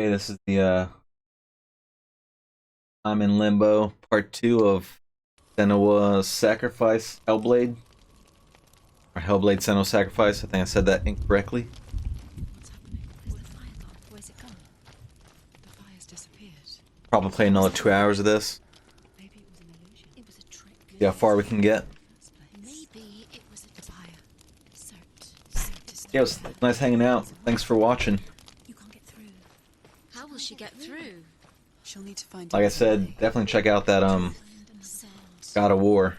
Okay, this is the I'm in Limbo part two of Senua'S Sacrifice, Hellblade, or Hellblade Senua'S Sacrifice. I think I said that incorrectly. What's happening? Where's the fire gone? Where's it gone? The fire's disappeared. Probably play another 2 hours of this. Maybe it was an illusion. It was a trick. See how far we can get. Maybe it was a fire. Yeah, it was nice hanging out. Thanks for watching. You can't get through. How will she get through? She'll need to find. Like I said, definitely check out that God of War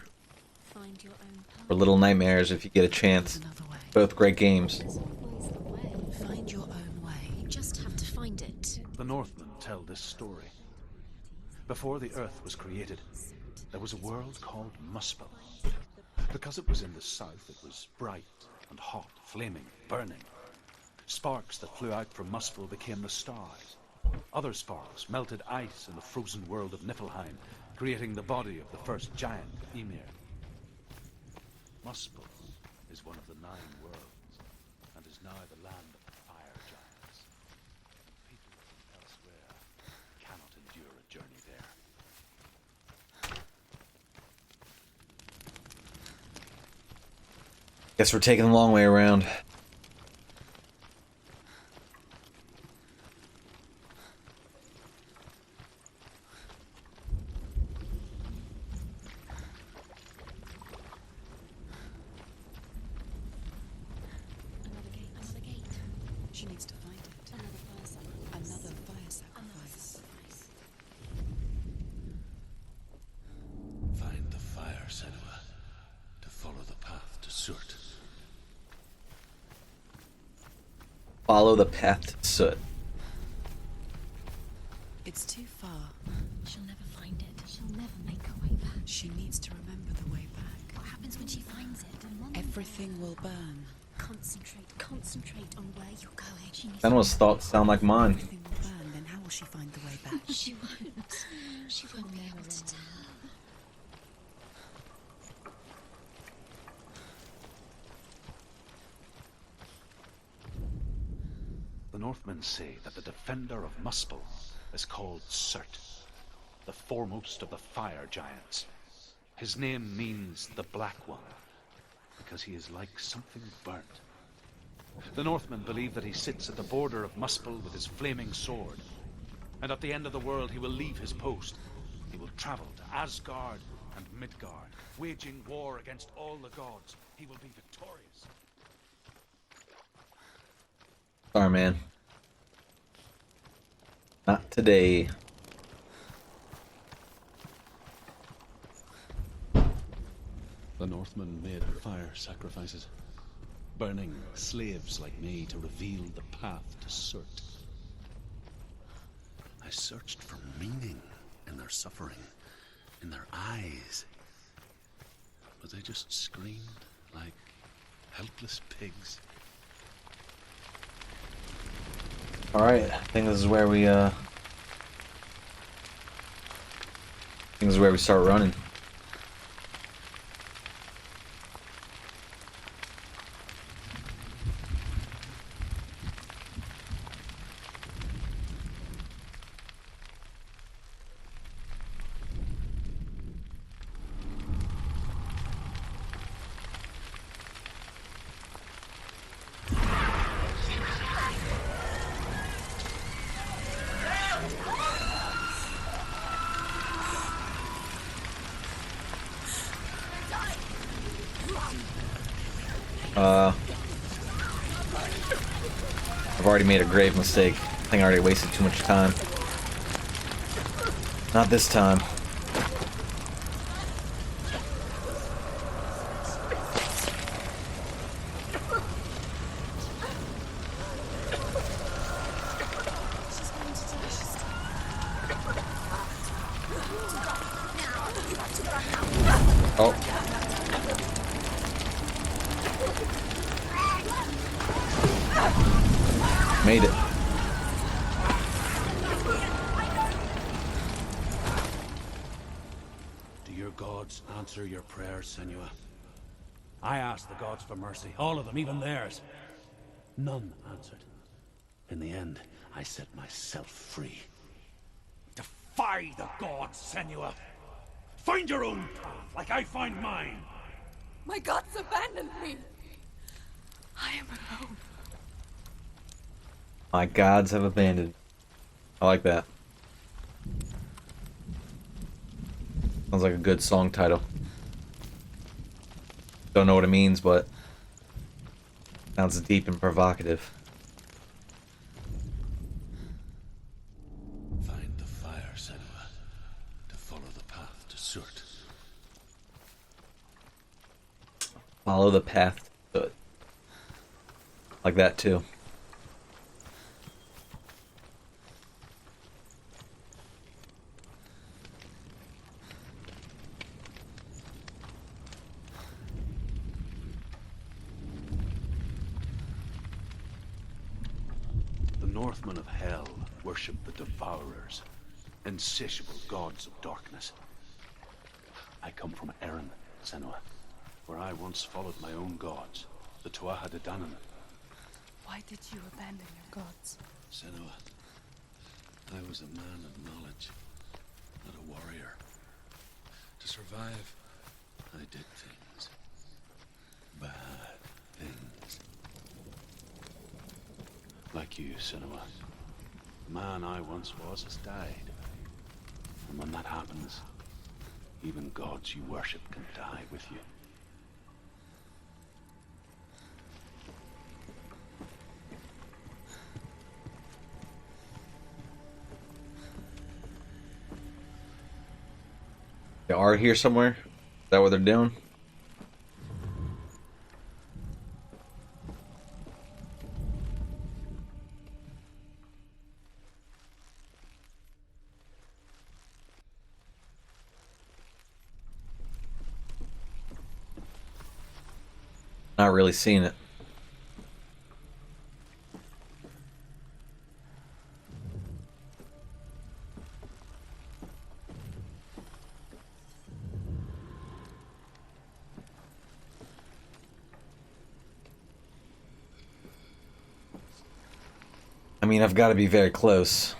Find your own or Little Nightmares if you get a chance. another way. Both great games. Find your own way. You just have to find it. The Northmen tell this story. Before the Earth was created, there was a world called Muspel. Because it was in the south, it was bright and hot, flaming, burning. Sparks that flew out from Muspel became the stars. Other sparks melted ice in the frozen world of Niflheim, creating the body of the first giant, Ymir. Muspel is one of the 9 worlds, and is now the land of the fire giants. People from elsewhere cannot endure a journey there. Guess we're taking the long way around. Another gate. She needs to find it. Another fire sacrifice. Find the fire, Senua, to follow the path to Surt. Follow the path to Soot. It's too far. She'll never find it. She'll never make her way back. She needs to remember the way back. What happens when she finds it? Everything will burn. Concentrate on where you're going. She needs Senua''s thoughts sound like mine. Everything will burn. Then how will she find the way back? She won't. She won't be able to tell. The Northmen say that the defender of Muspel is called Surt, the foremost of the fire giants. His name means the Black One, because he is like something burnt. The Northmen believe that he sits at the border of Muspel with his flaming sword, and at the end of the world he will leave his post. He will travel to Asgard and Midgard, waging war against all the gods. He will be victorious. Sorry, man. Not today. The Northmen made fire sacrifices, burning slaves like me to reveal the path to Surt. I searched for meaning in their suffering, in their eyes, but they just screamed like helpless pigs. Alright, I think this is where we start running. I've already made a grave mistake. I think I already wasted too much time. Not this time. Oh. Made it. Do your gods answer your prayers, Senua? I asked the gods for mercy, all of them, even theirs. None answered. In the end, I set myself free. Defy the gods, Senua. Find your own path, like I find mine. My gods abandoned me. I am alone. My gods have abandoned me. I like that. Sounds like a good song title. Don't know what it means, but sounds deep and provocative. Find the fire, Senua, to follow the path to Surt. Follow the path to it. Like that too. The Northmen of Hell worship the Devourers, insatiable gods of darkness. I come from Erin, Senua, where I once followed my own gods, the Tuatha De Danann. Why did you abandon your gods? Senua, I was a man of knowledge, not a warrior. To survive, I did things. Bad things. Like you, Senua. The man I once was has died. And when that happens, even gods you worship can die with you. They are here somewhere? Is that what they're doing? Not really seeing it. I mean, I've got to be very close.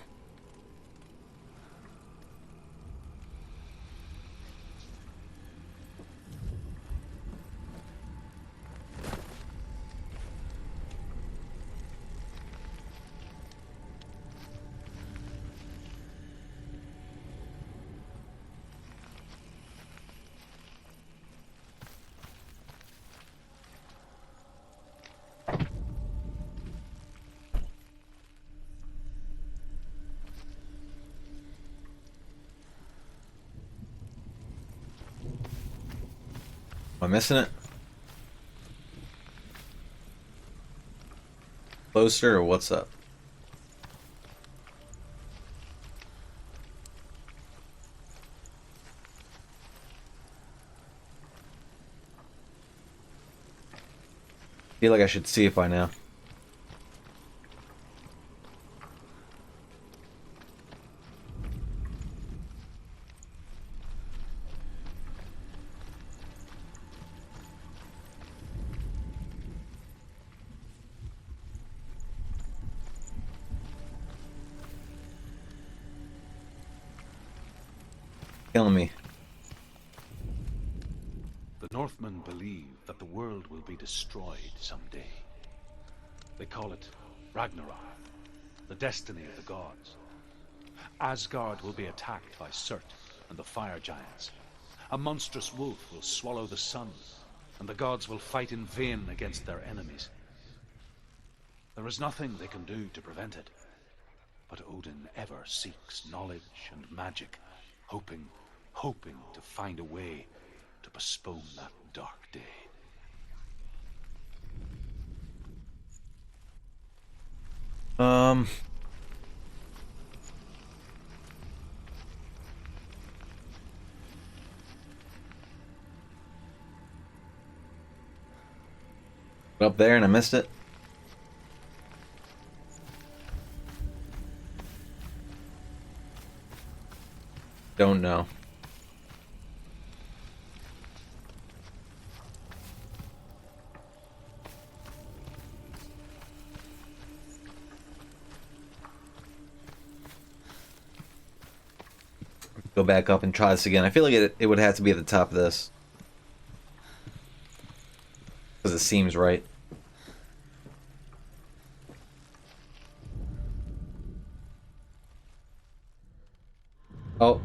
Am I missing it? Closer or what's up? Feel like I should see it by now. Killing me. The Northmen believe that the world will be destroyed someday. They call it Ragnarok, the destiny of the gods. Asgard will be attacked by Surt and the fire giants. A monstrous wolf will swallow the sun, and the gods will fight in vain against their enemies. There is nothing they can do to prevent it, but Odin ever seeks knowledge and magic, hoping to find a way to postpone that dark day. Up there and I missed it. Don't know. go back up and try this again. I feel like it would have to be at the top of this. Because it seems right. Oh.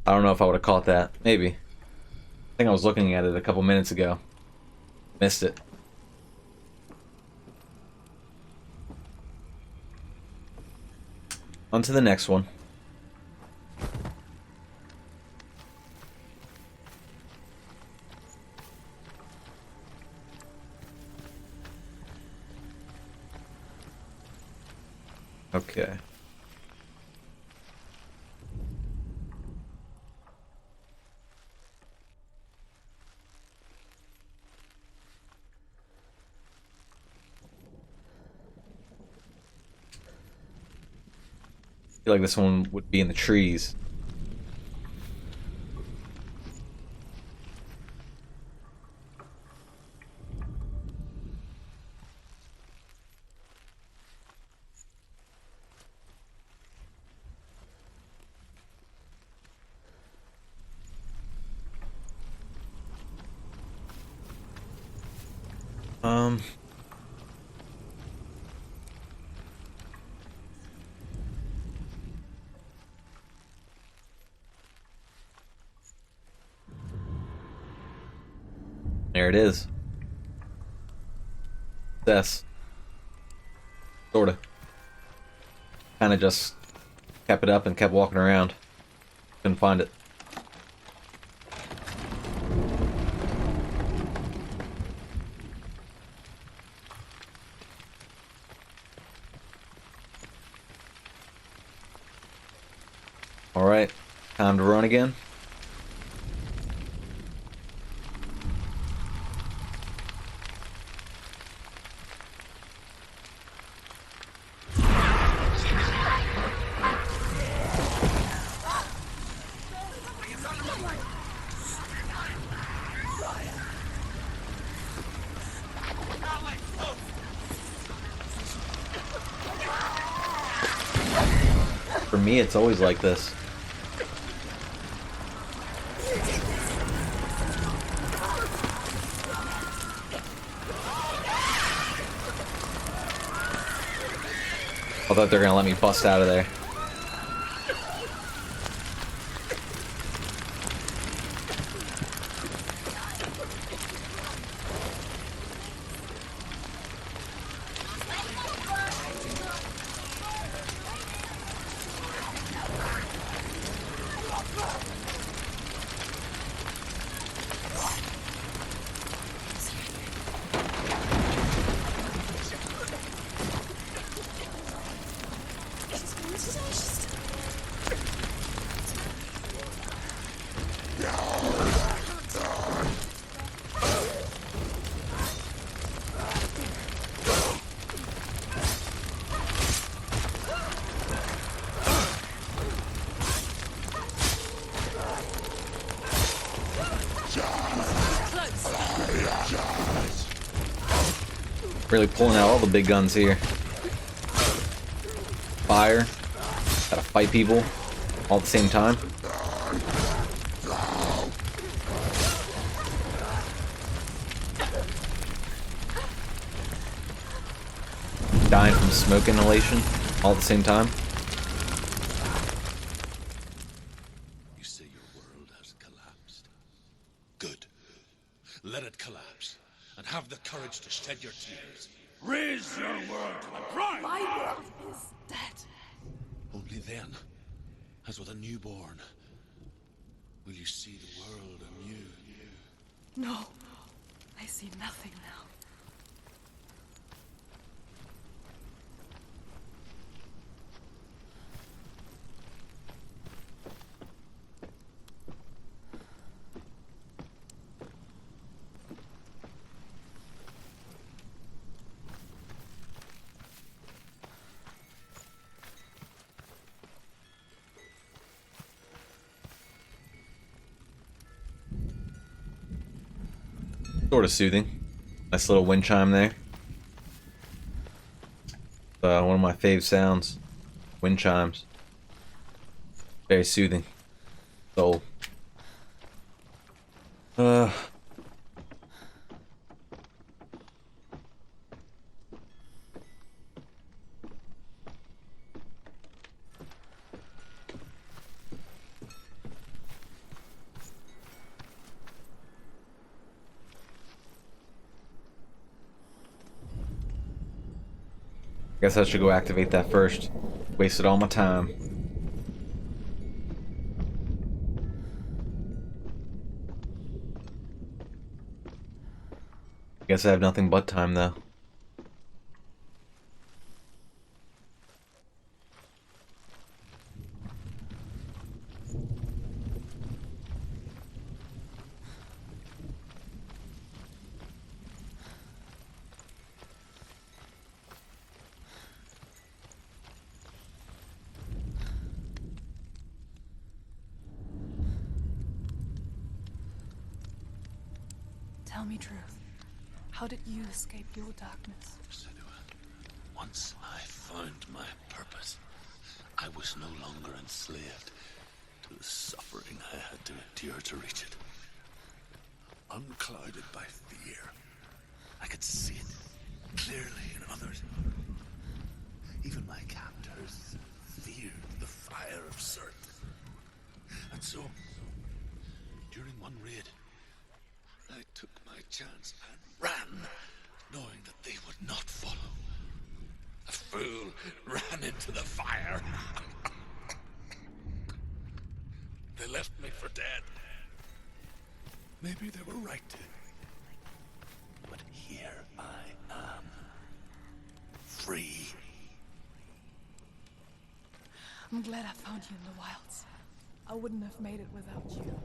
I don't know if I would have caught that. Maybe. I think I was looking at it a couple minutes ago. Missed it. On to the next one. Okay. I feel like this one would be in the trees. Um, There it is. This. Sorta. Kinda just kept it up and kept walking around. Couldn't find it. Alright, time to run again. For me, it's always like this. I thought they were gonna let me bust out of there. Really pulling out all the big guns here. Fire. Gotta fight people all at the same time. Dying from smoke inhalation all at the same time. You say your world has collapsed. Good. Let it collapse. And have the courage to shed your tears. Raise your world to the prime! My world is dead. Only then, as with a newborn, will you see the world anew. No, I see nothing now. Sort of soothing. Nice little wind chime there. One of my fave sounds. Wind chimes. Very soothing. Soul. Guess I should go activate that first. Wasted all my time. Guess I have nothing but time though. Tell me truth. How did you escape your darkness? Senua, once I found my purpose, I was no longer enslaved to the suffering I had to endure to reach it. Unclouded by fear, I could see it clearly in others. Even my captors feared the fire of Surt. And so, during one raid, I took my chance and ran, knowing that they would not follow. A fool ran into the fire. They left me for dead. Maybe they were right to. But here I am. Free. I'm glad I found you in the wilds. I wouldn't have made it without you.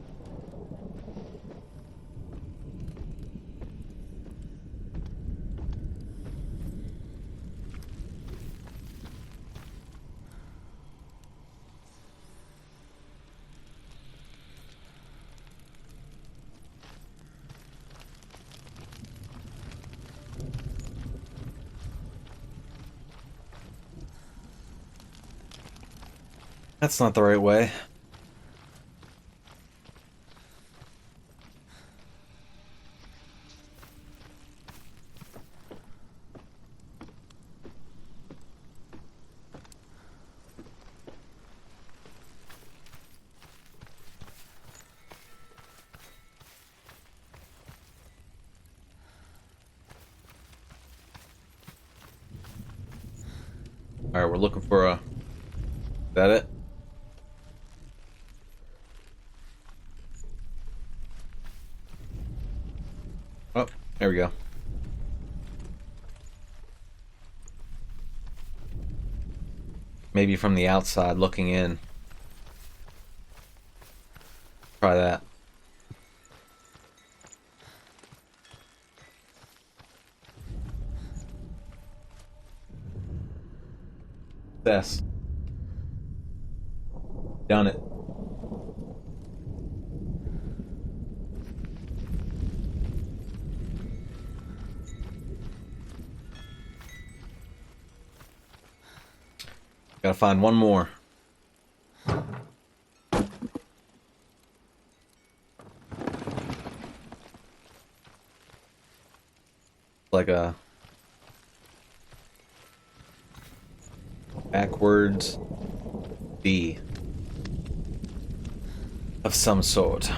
That's not the right way. Alright, we're looking for a... Is that it? Oh, there we go. Maybe from the outside looking in. Try that. Success. Done it. Gotta find one more. Like a backwards B of some sort.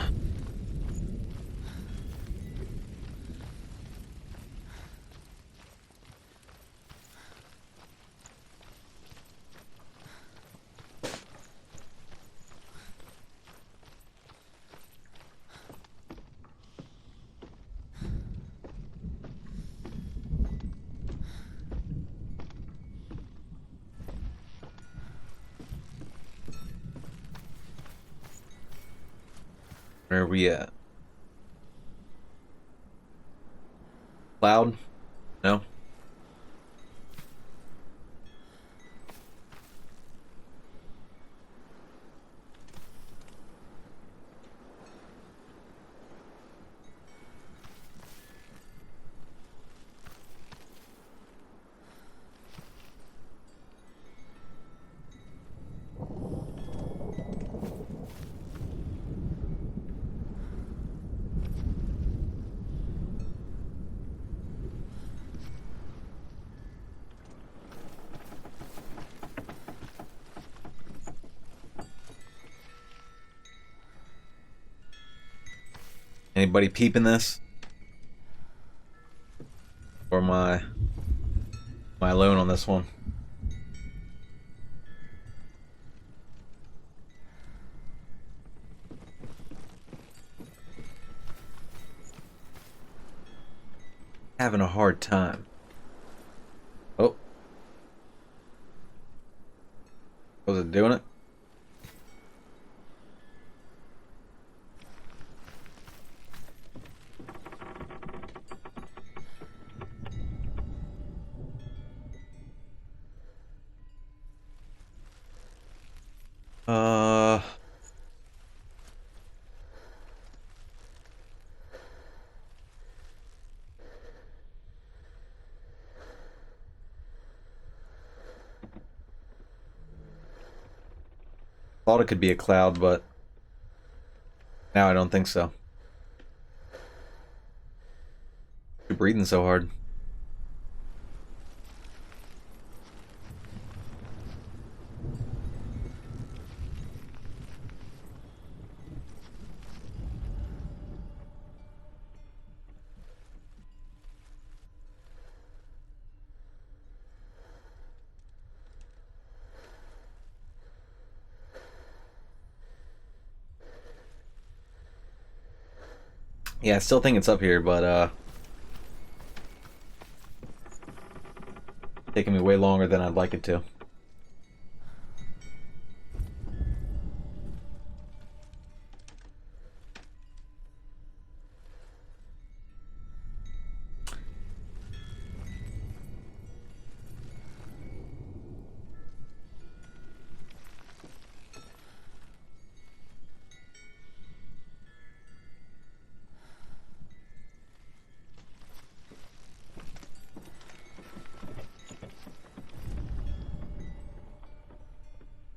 Where are we at? Cloud? No? Anybody peeping this? Or am I alone on this one? Having a hard time. Oh. Was it doing it? Thought it could be a cloud, but now I don't think so. You're breathing so hard. Yeah, I still think it's up here, but taking me way longer than I'd like it to.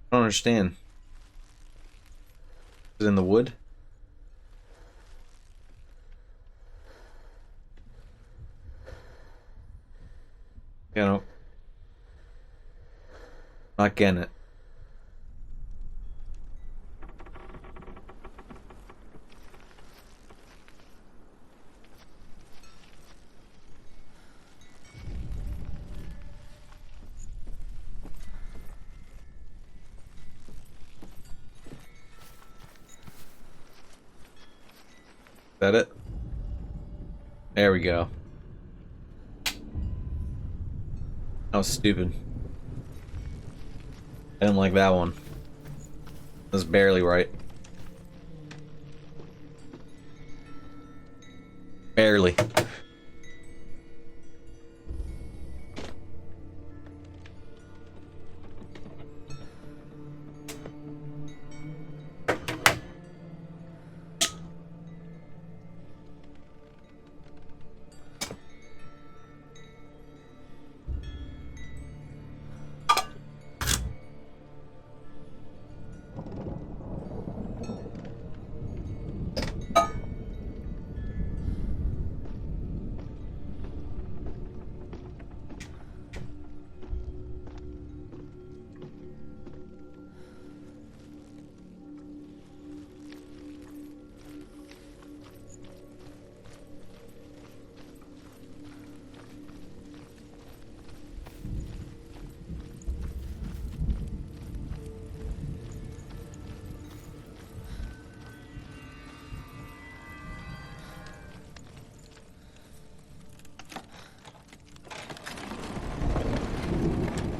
I don't understand. Is it in the wood? You know, not getting it. Is that it? There we go. That was stupid. I didn't like that one. It was barely right. Barely.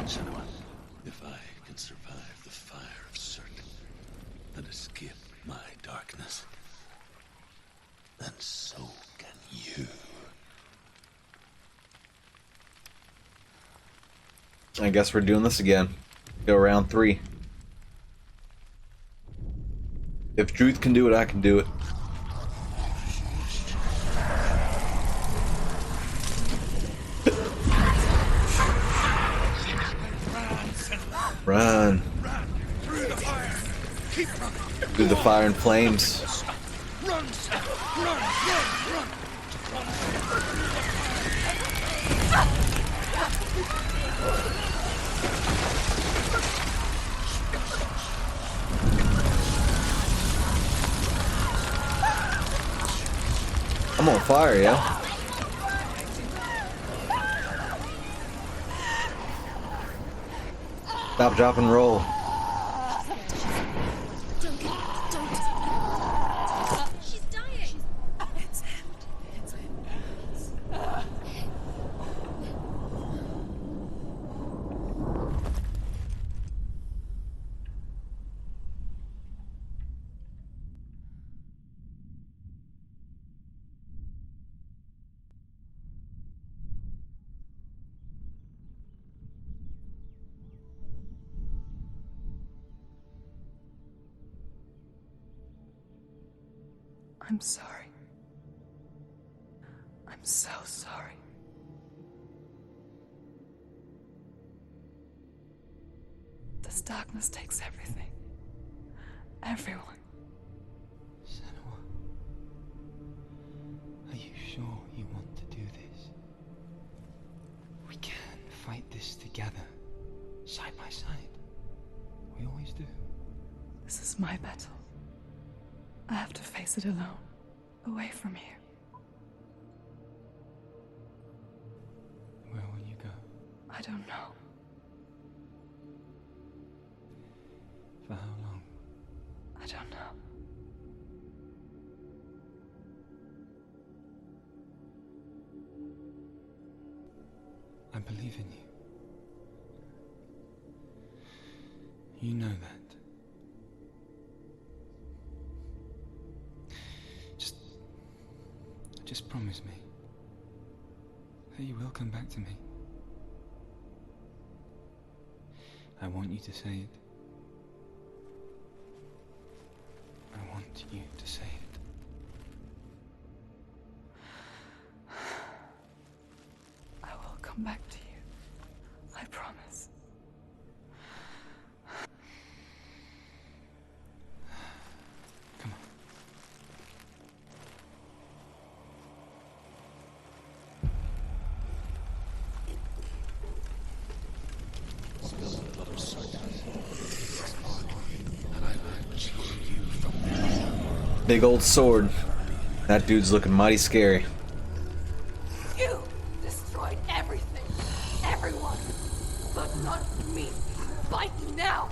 Senua, if I can survive the fire of Surt and escape my darkness, then so can you. I guess we're doing this again. Go round 3. If truth can do it, I can do it. Run. Through the fire! Keep running! Through the fire and flames. Run, Senua! Run! I'm on fire, yo. Stop, drop, and roll. Don't get. Don't. She's dying. It's him. It's him. I'm sorry. I'm so sorry. This darkness takes everything. Everyone. Senua, are you sure you want to do this? We can fight this together, side by side. We always do. This is my battle. I have to face it alone, away from here. Where will you go? I don't know. For how long? I don't know. I believe in you. You know that. Just promise me that you will come back to me. I want you to say it. I want you to say it. I will come back to you. I promise. Come on. Big old sword. That dude's looking mighty scary. You destroyed everything. Everyone. But not me. Fight now.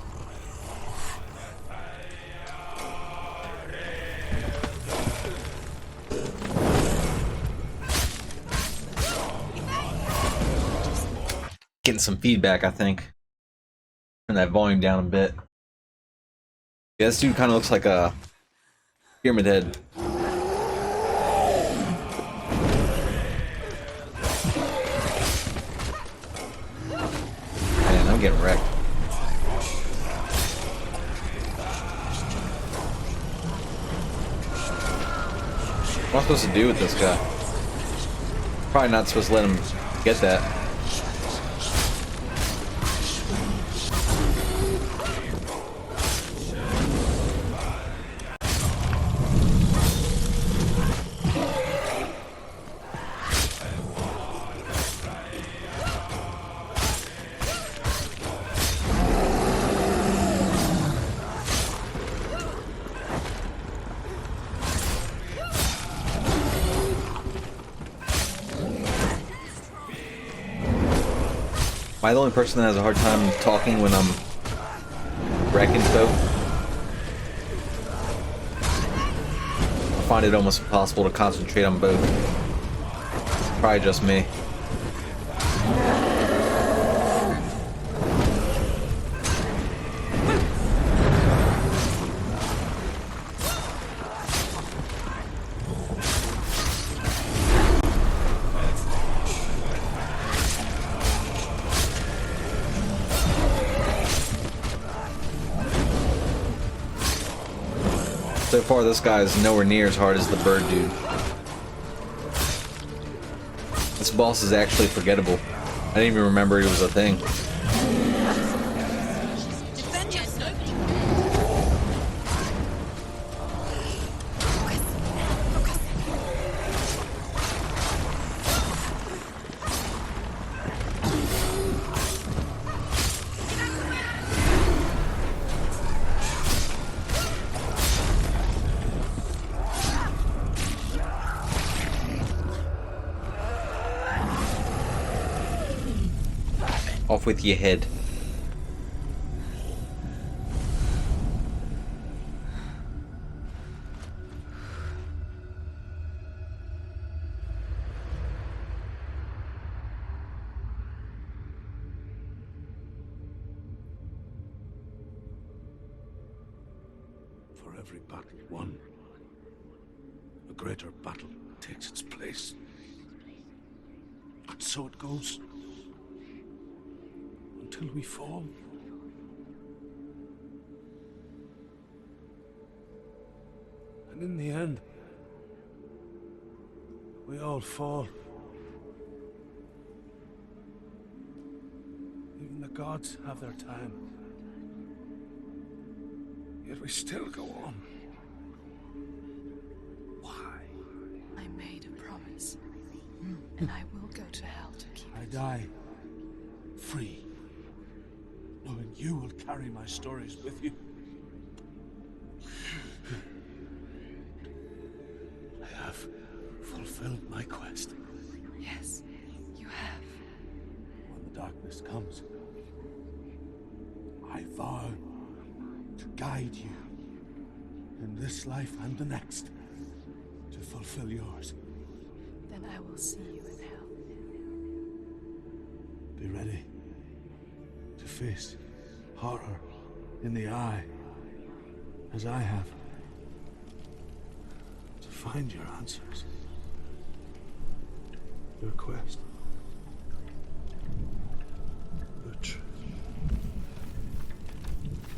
Getting some feedback, I think. Turn that volume down a bit. Yeah, this dude kind of looks like a Pyramid Head. Man, I'm getting wrecked. What am I supposed to do with this guy? Probably not supposed to let him get that. Am I the only person that has a hard time talking when I'm wrecking folk? I find it almost impossible to concentrate on both. Probably just me. So far, this guy is nowhere near as hard as the bird dude. This boss is actually forgettable. I didn't even remember it was a thing. Defend yourself. Off with your head. For every battle won, a greater battle takes its place. And so it goes. Until we fall. And in the end, we all fall. Even the gods have their time. Yet we still go on. Why? I made a promise. And I will go to hell to keep I it. die free, knowing you will carry my stories with you. I have fulfilled my quest. Yes, you have. When the darkness comes, I vow to guide you in this life and the next to fulfill yours. Then I will see you in hell. Be ready to face horror in the eye, as I have. To find your answers. Your quest. Your truth.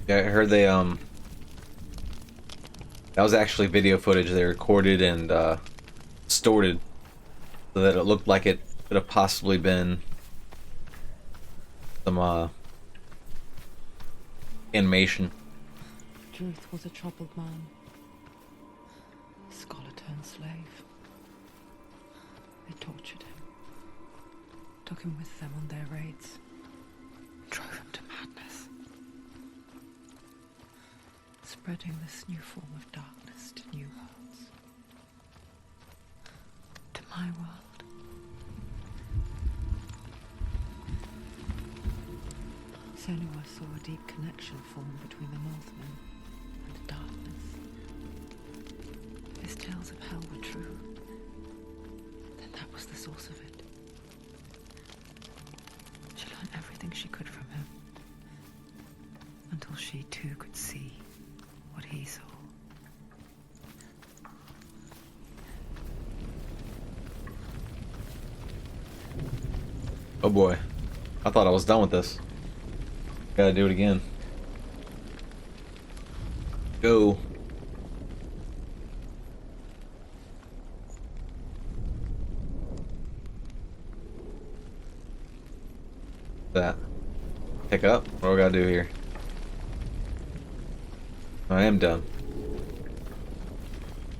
Yeah, I heard they that was actually video footage they recorded and stored so that it looked like it could have possibly been some animation. Druth was a troubled man. Scholar turned slave. They tortured him. Took him with them on their raids. Drove him to madness. Spreading this new form of darkness to new worlds. To my world. Senua saw a deep connection form between the Northmen and the darkness. His tales of hell were true. Then that was the source of it. She learned everything she could from him. Until she too could see what he saw. Oh boy. I thought I was done with this. Gotta do it again. Go. That. Pick up? What do I gotta do here? I am done.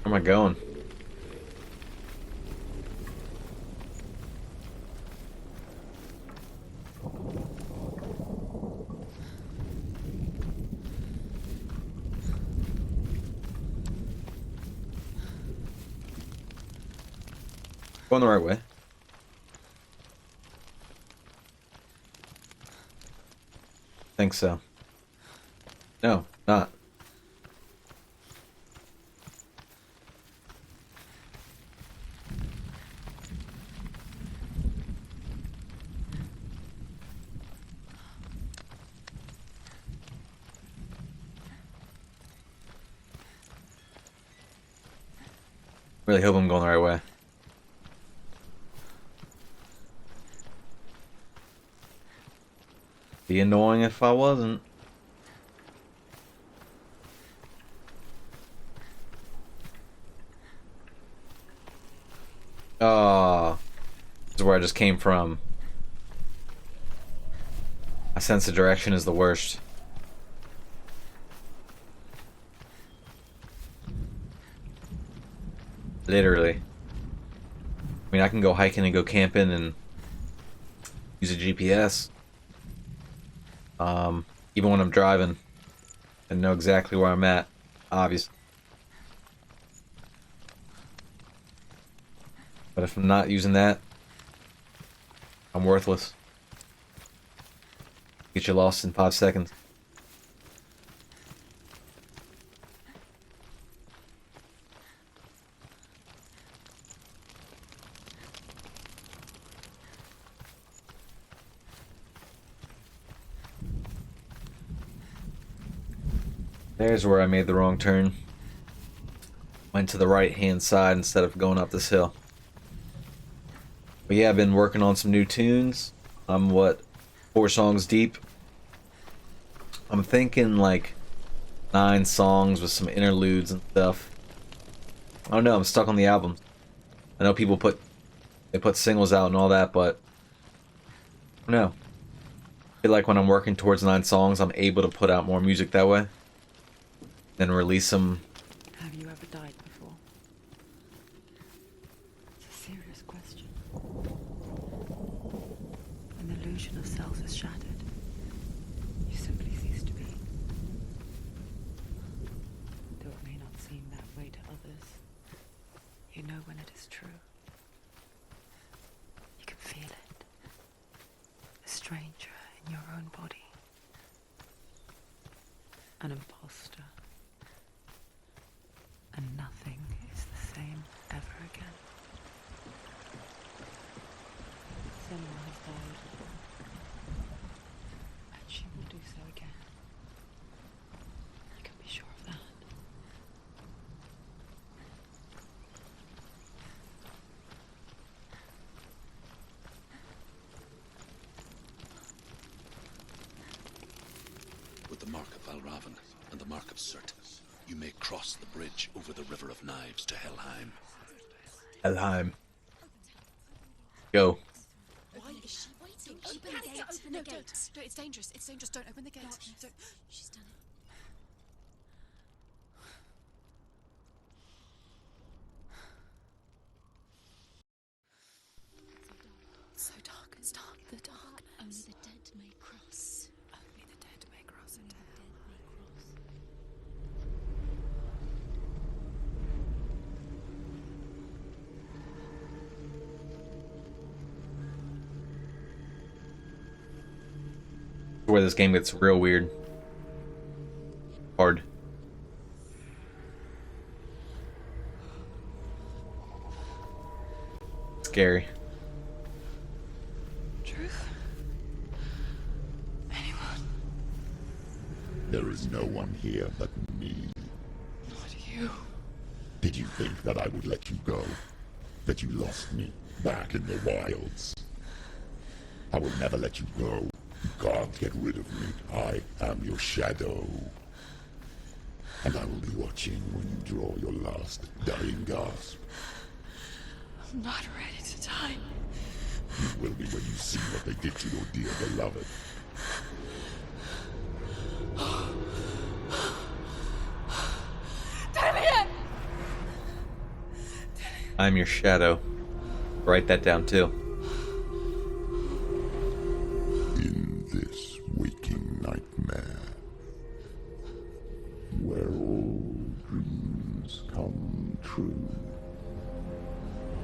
Where am I going? Going the right way. Think so. No, not. Really hope I'm going the right way. Be annoying if I wasn't. Oh, this is where I just came from. My sense of direction is the worst. Literally. I mean, I can go hiking and go camping and use a GPS. Even when I'm driving and know exactly where I'm at, obviously. But if I'm not using that, I'm worthless. Get you lost in 5 seconds. There's where I made the wrong turn. Went to the right hand side instead of going up this hill. But yeah, I've been working on some new tunes. I'm 4 songs deep. I'm thinking like 9 songs with some interludes and stuff. I don't know, I'm stuck on the album. I know people put singles out and all that, but I don't know. I feel like when I'm working towards 9 songs, I'm able to put out more music that way. Then release them. Have you ever died before? It's a serious question. When the illusion of self is shattered, you simply cease to be. Though it may not seem that way to others, you know when it is true. You can feel it. A stranger in your own body. An imposter. And nothing is the same ever again. Senua has died. And she will do so again. You can be sure of that. With the mark of Valravan and the mark of Surt, you may cross the bridge over the River of Knives to Helheim. Helheim. Go. Why is she waiting? Open the gate. Open the gate. Don't. It's dangerous. It's dangerous. Don't open the gate. Don't. She's done it. It's so dark. It's dark. The dark. Only the dead may cross. Only the dead may cross into hell. Where this game gets real weird. Hard. Scary. Truth? Anyone? There is no one here but me. Not you. Did you think that I would let you go? That you lost me back in the wilds? I will never let you go. You can't get rid of me. I am your shadow. And I will be watching when you draw your last dying gasp. I'm not ready to die. You will be when you see what they did to your dear beloved. Damien! I'm your shadow. Write that down too. In this waking nightmare, where all dreams come true,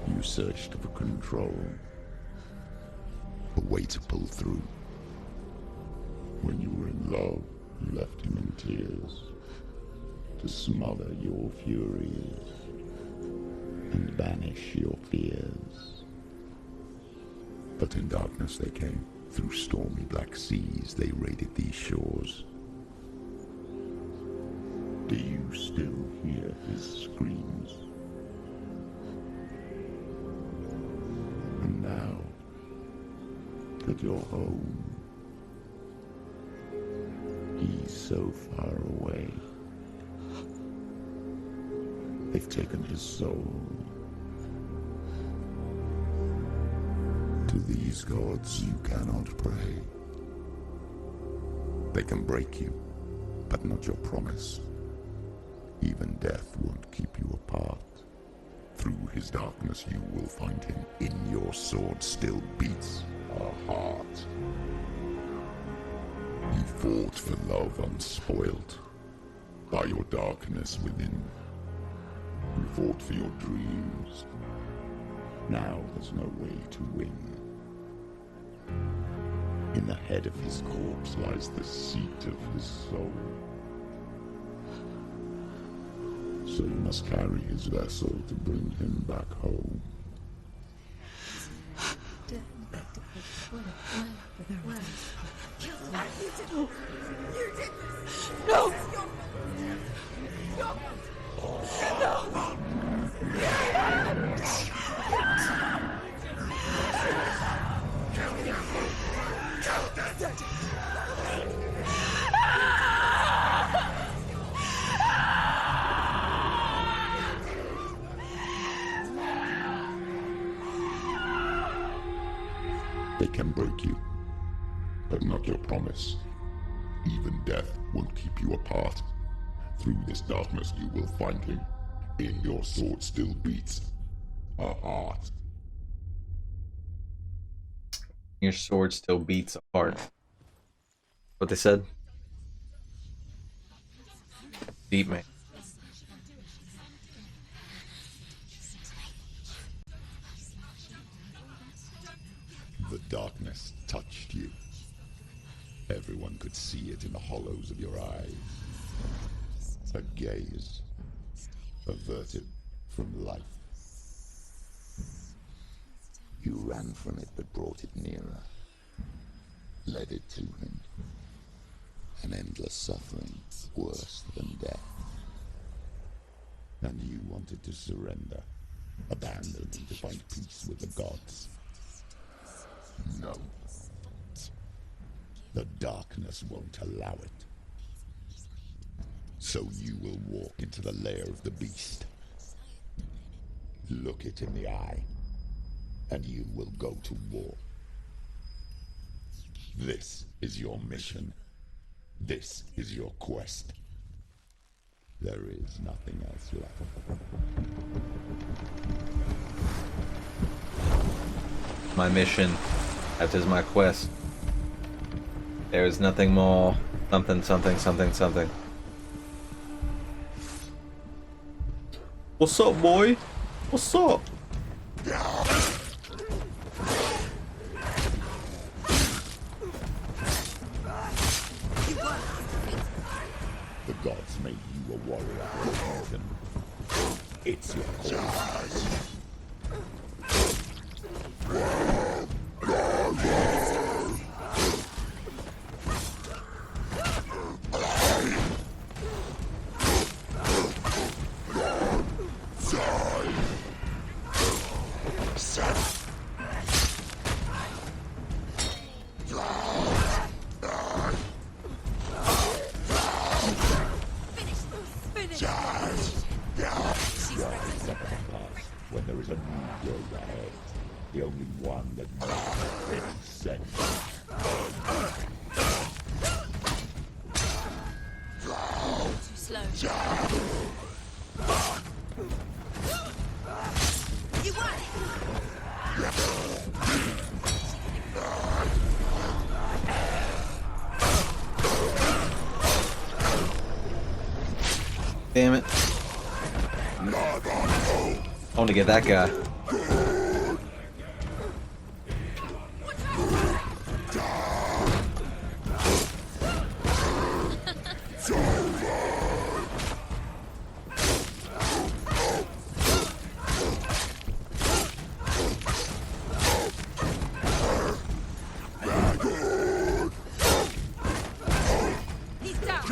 you searched for control, a way to pull through. When you were in love, you left him in tears, to smother your furies and banish your fears. But in darkness they came. Through stormy black seas they raided these shores. Do you still hear his screams? And now that you're home, he's so far away. They've taken his soul. To these gods you cannot pray. They can break you, but not your promise. Even death won't keep you apart. Through his darkness you will find him. In your sword still beats a heart. You fought for love unspoilt by your darkness within. You fought for your dreams. Now there's no way to win. In the head of his corpse lies the seat of his soul. So you must carry his vessel to bring him back home. They can break you, but not your promise. Even death won't keep you apart. Through this darkness you will find him. In your sword still beats a heart. Your sword still beats a heart. What they said? Deep, man. The darkness touched you. Everyone could see it in the hollows of your eyes. A gaze averted from life. You ran from it but brought it nearer. Led it to him. An endless suffering, worse than death. And you wanted to surrender, abandon him to find peace with the gods. No. The darkness won't allow it. So you will walk into the lair of the beast. Look it in the eye, and you will go to war. This is your mission. This is your quest. There is nothing else left. My mission. That is my quest. There is nothing more. Something, something, something, something. What's up, boy? What's up? The gods made you a warrior for a reason. It's your cause. When there is a new road ahead, the only one that makes any sense. Too slow. You won! Damn it. I want to get that guy. He's down!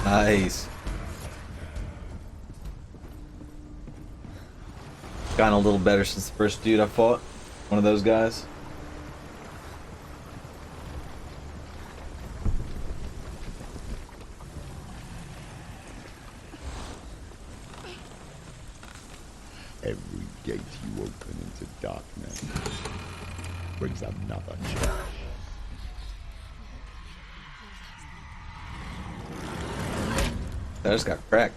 Nice. Gotten a little better since the first dude I fought. One of those guys. Every gate you open into darkness brings another challenge. I just got cracked.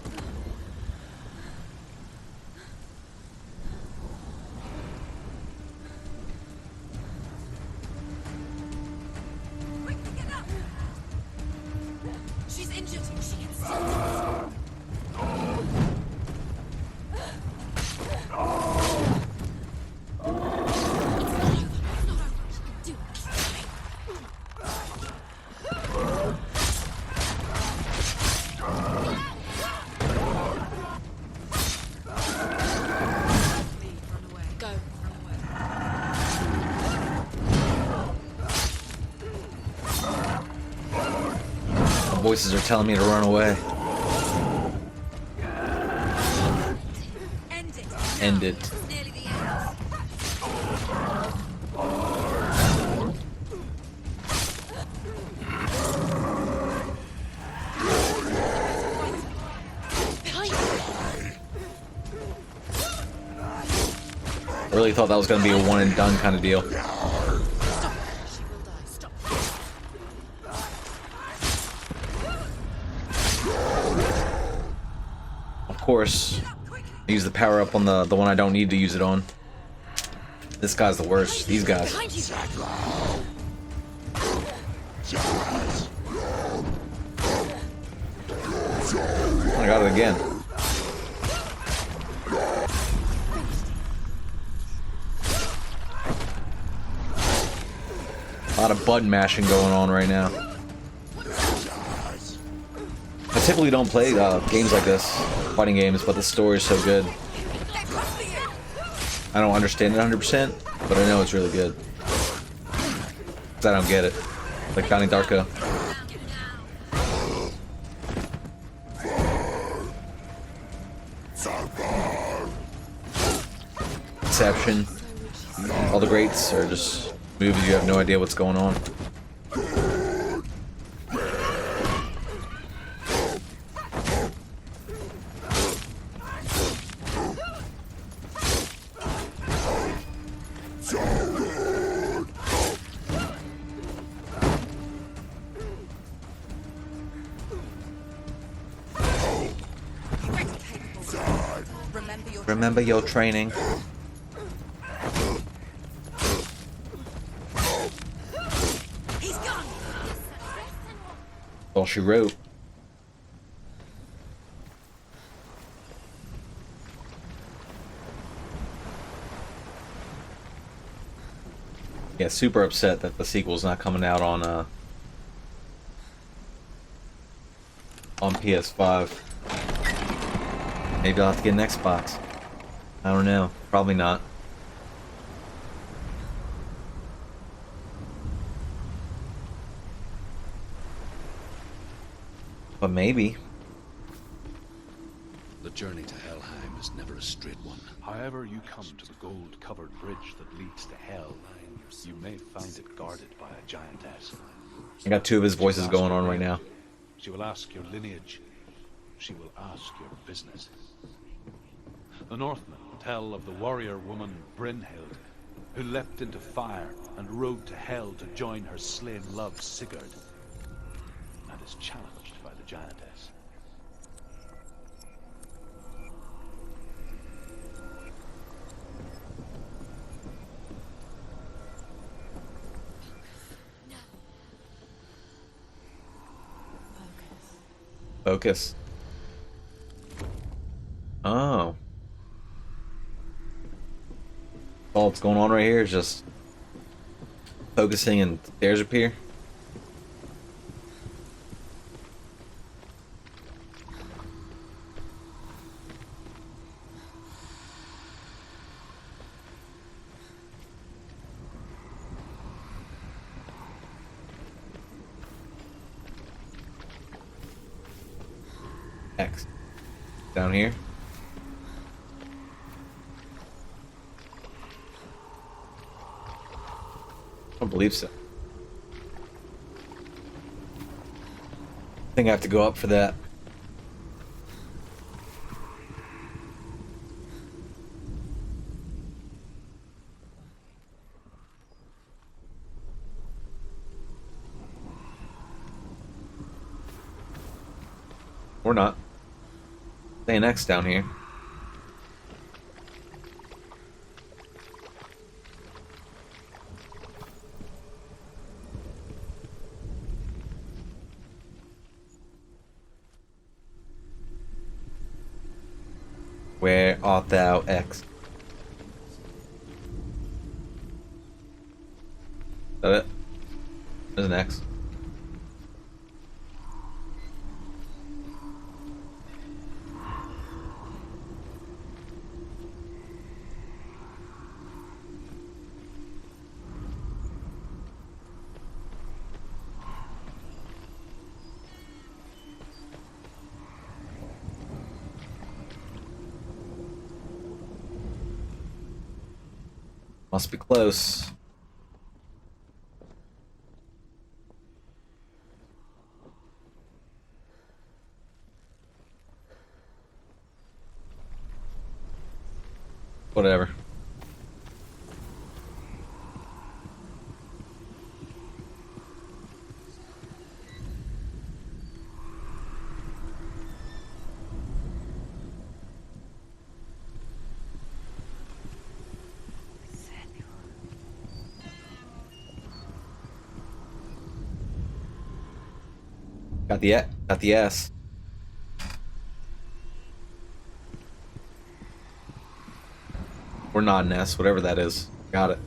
Quickly get up! She's injured. She can still... voices are telling me to run away. End it. End it. It's nearly the end. I really thought that was going to be a one and done kind of deal. She will die. Stop. Of course, I use the power up on the one I don't need to use it on. This guy's the worst. These guys. Behind you. I got it again. A lot of button mashing going on right now. I typically don't play games like this, fighting games, but the story is so good. I don't understand it 100%, but I know it's really good. 'Cause I don't get it. Like Donnie Darko. Inception. All the greats are just movies you have no idea what's going on. Remember your training. He's gone. All she wrote. Yeah, super upset that the sequel's not coming out on PS5. Maybe I'll have to get an Xbox. I don't know. Probably not. But maybe. The journey to Helheim is never a straight one. However you come to the gold-covered bridge that leads to Hell, you may find it guarded by a giantess. I got two of his voices going on right now. She will ask your lineage. She will ask your business. The Northmen tell of the warrior woman Brynhild, who leapt into fire and rode to Hell to join her slain love Sigurd, and is challenged by the giantess. Focus. Oh. All that's going on right here is just focusing and stairs appear. X. Down here. I don't believe so. I think I have to go up for that. Or not. Staying X down here. Where art thou, X? Is that it? There's an X. Must be close. Whatever. Got the S. Or not an S, whatever that is. Got it.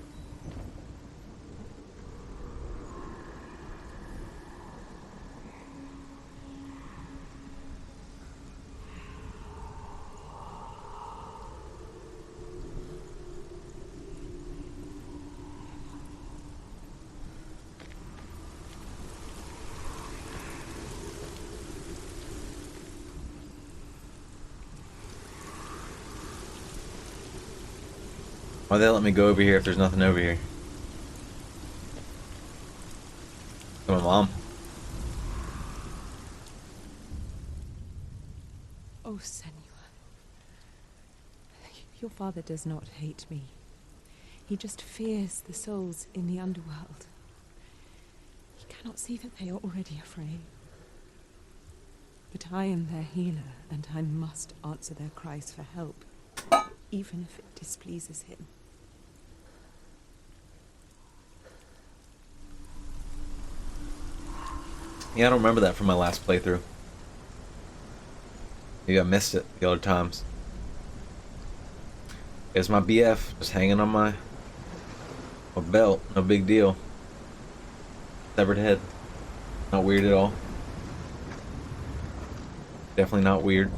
Why they let me go over here if there's nothing over here? Come on, Mom. Oh, Senua. Your father does not hate me. He just fears the souls in the underworld. He cannot see that they are already afraid. But I am their healer, and I must answer their cries for help, even if it displeases him. Yeah, I don't remember that from my last playthrough. Maybe I missed it the other times. There's my BF just hanging on my belt. No big deal. Severed head. Not weird at all. Definitely not weird.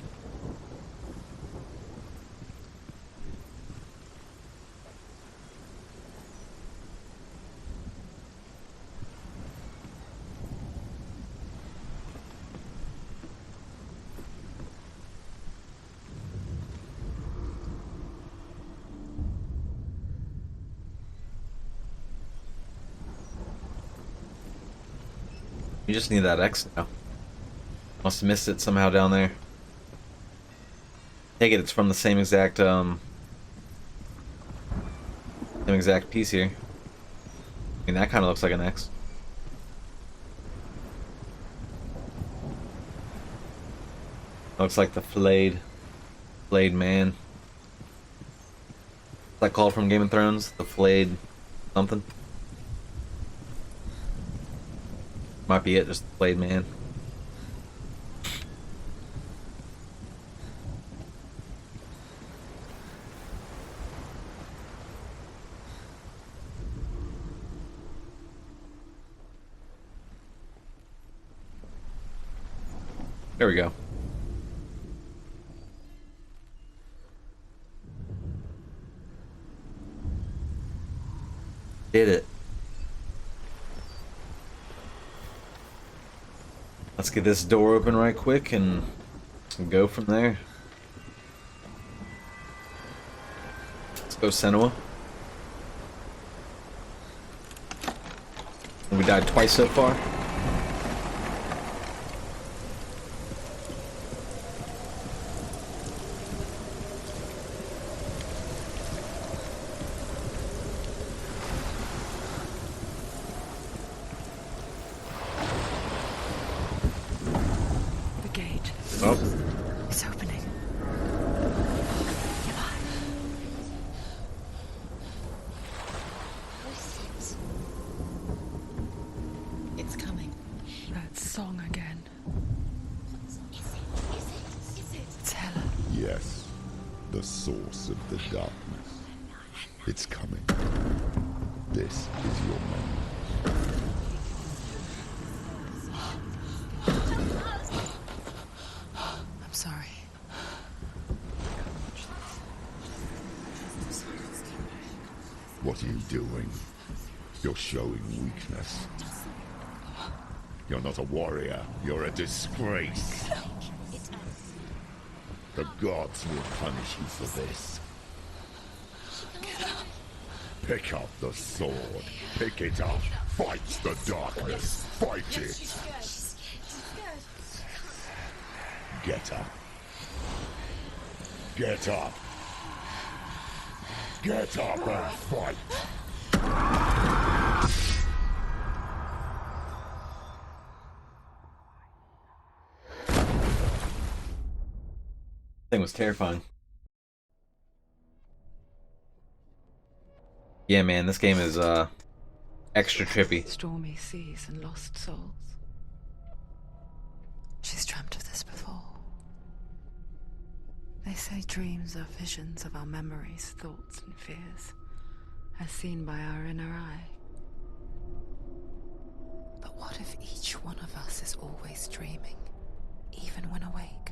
You just need that X now. Must have missed it somehow down there. Take it, it's from the same exact piece here. I mean, that kind of looks like an X. Looks like the flayed man. What's that called from Game of Thrones? The flayed something? Might be it, just the flayed man. There we go. Did it. Let's get this door open right quick and go from there. Let's go, Senua. We died twice so far. It's opening. It's coming. That song again. It's Hela. Yes, the source of the darkness. It's coming. This is your moment. I'm sorry. What are you doing? You're showing weakness. You're not a warrior. You're a disgrace. The gods will punish you for this. Pick up the sword. Pick it up. Fight the darkness. Fight it. Get up. Get up. Get up and fight. Thing was terrifying. Yeah, man, this game is extra trippy. Stormy seas and lost souls. She's dreamt of this before. They say dreams are visions of our memories, thoughts, and fears, as seen by our inner eye. But what if each one of us is always dreaming, even when awake,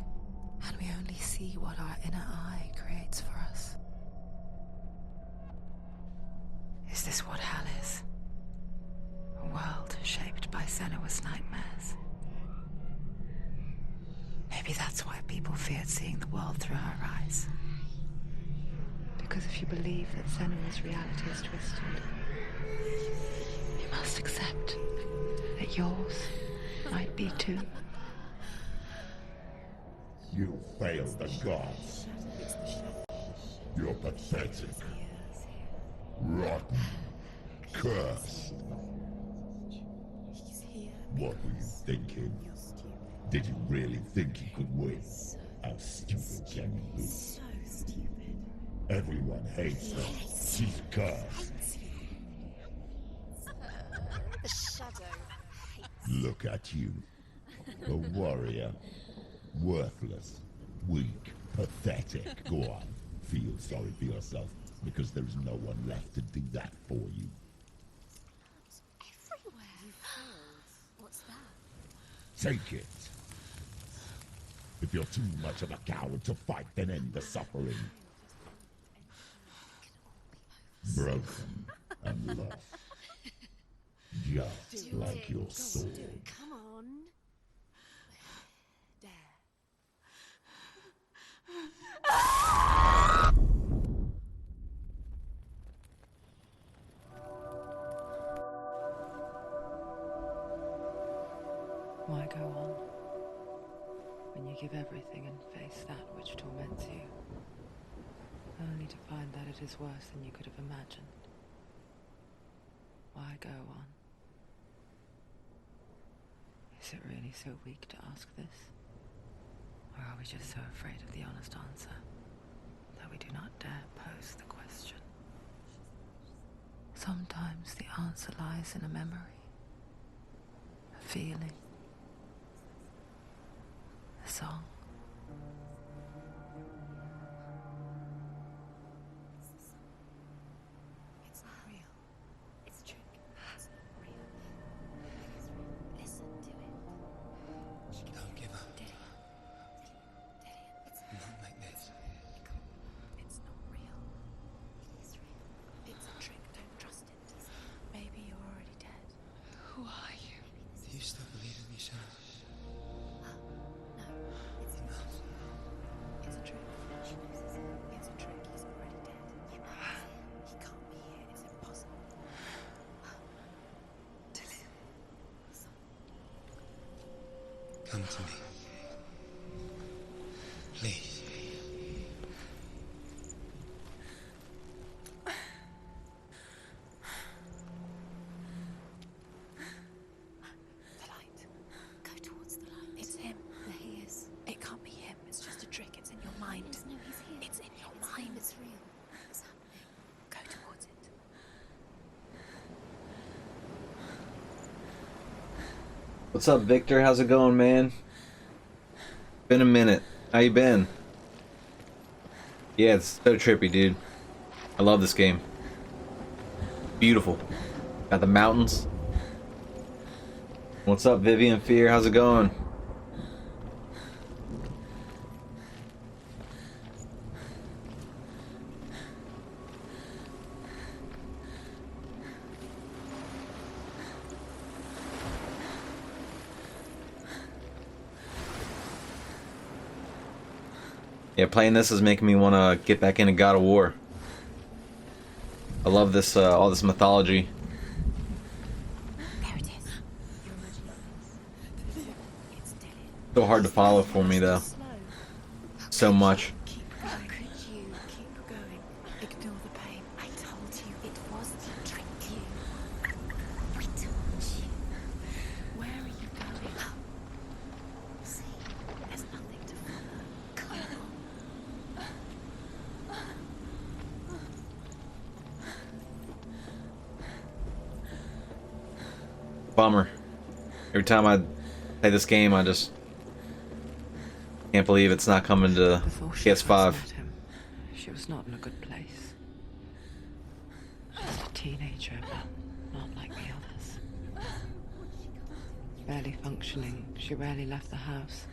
and we only see what our inner eye creates for us? Is this what hell is? A world shaped by Senua'S nightmares. Maybe that's why people feared seeing the world through her eyes. Because if you believe that Senua'S reality is twisted, you must accept that yours might be too. You failed the gods. You're pathetic. Rotten. Cursed. What were you thinking? Did you really think you could win? How stupid can you be? So stupid. Everyone hates her. She's cursed. The shadow hates. Look at you. A warrior. Worthless. Weak. Pathetic. Go on. Feel sorry for yourself, because there is no one left to do that for you. Everywhere. You failed. What's that? Take it. If you're too much of a coward to fight, then end the suffering. Broken and lost. Just like your sword. Come on. Dare. Why go on when you give everything and face that which torments you, only to find that it is worse than you could have imagined? Why go on? Is it really so weak to ask this? Or are we just so afraid of the honest answer that we do not dare pose the question? Sometimes the answer lies in a memory, a feeling, a song. It's not real. It's a trick. It's not real. It's real. Listen to it. Don't give up. Did it? It's Not like this. It's not real. It is real. It's a trick. Don't trust it. Maybe you're already dead. Who are you? Do you still believe in me, Shadow? No, it's not. It's a trick. It's a trick. He's already dead. He can't be here. It's impossible. Come to me. Please. The light. Go towards the light. It's him. There he is. It can't be him. It's just a trick. It's in your mind. No, he's here. It's in your mind. It's real. It's happening. Go towards it. What's up, Victor? How's it going, man? Been a minute. How you been? Yeah, it's so trippy, dude. I love this game. Beautiful. Got the mountains. What's up, Vivian Fear? How's it going? Yeah, playing this is making me want to get back into God of War. I love this, all this mythology. There it is. You're imagining this. It's still in. So hard to follow for me though. Slow. So much. Keep going. How could you keep going? Ignore the pain. I told you it was to trick you. I told you. Where are you going? See, there's nothing to follow. Come on. Bummer. Every time I play this game, I just can't believe it's not coming to Before she first PS5. met him, she was not in a good place. She was a teenager, but not like the others. Barely functioning, she rarely left the house.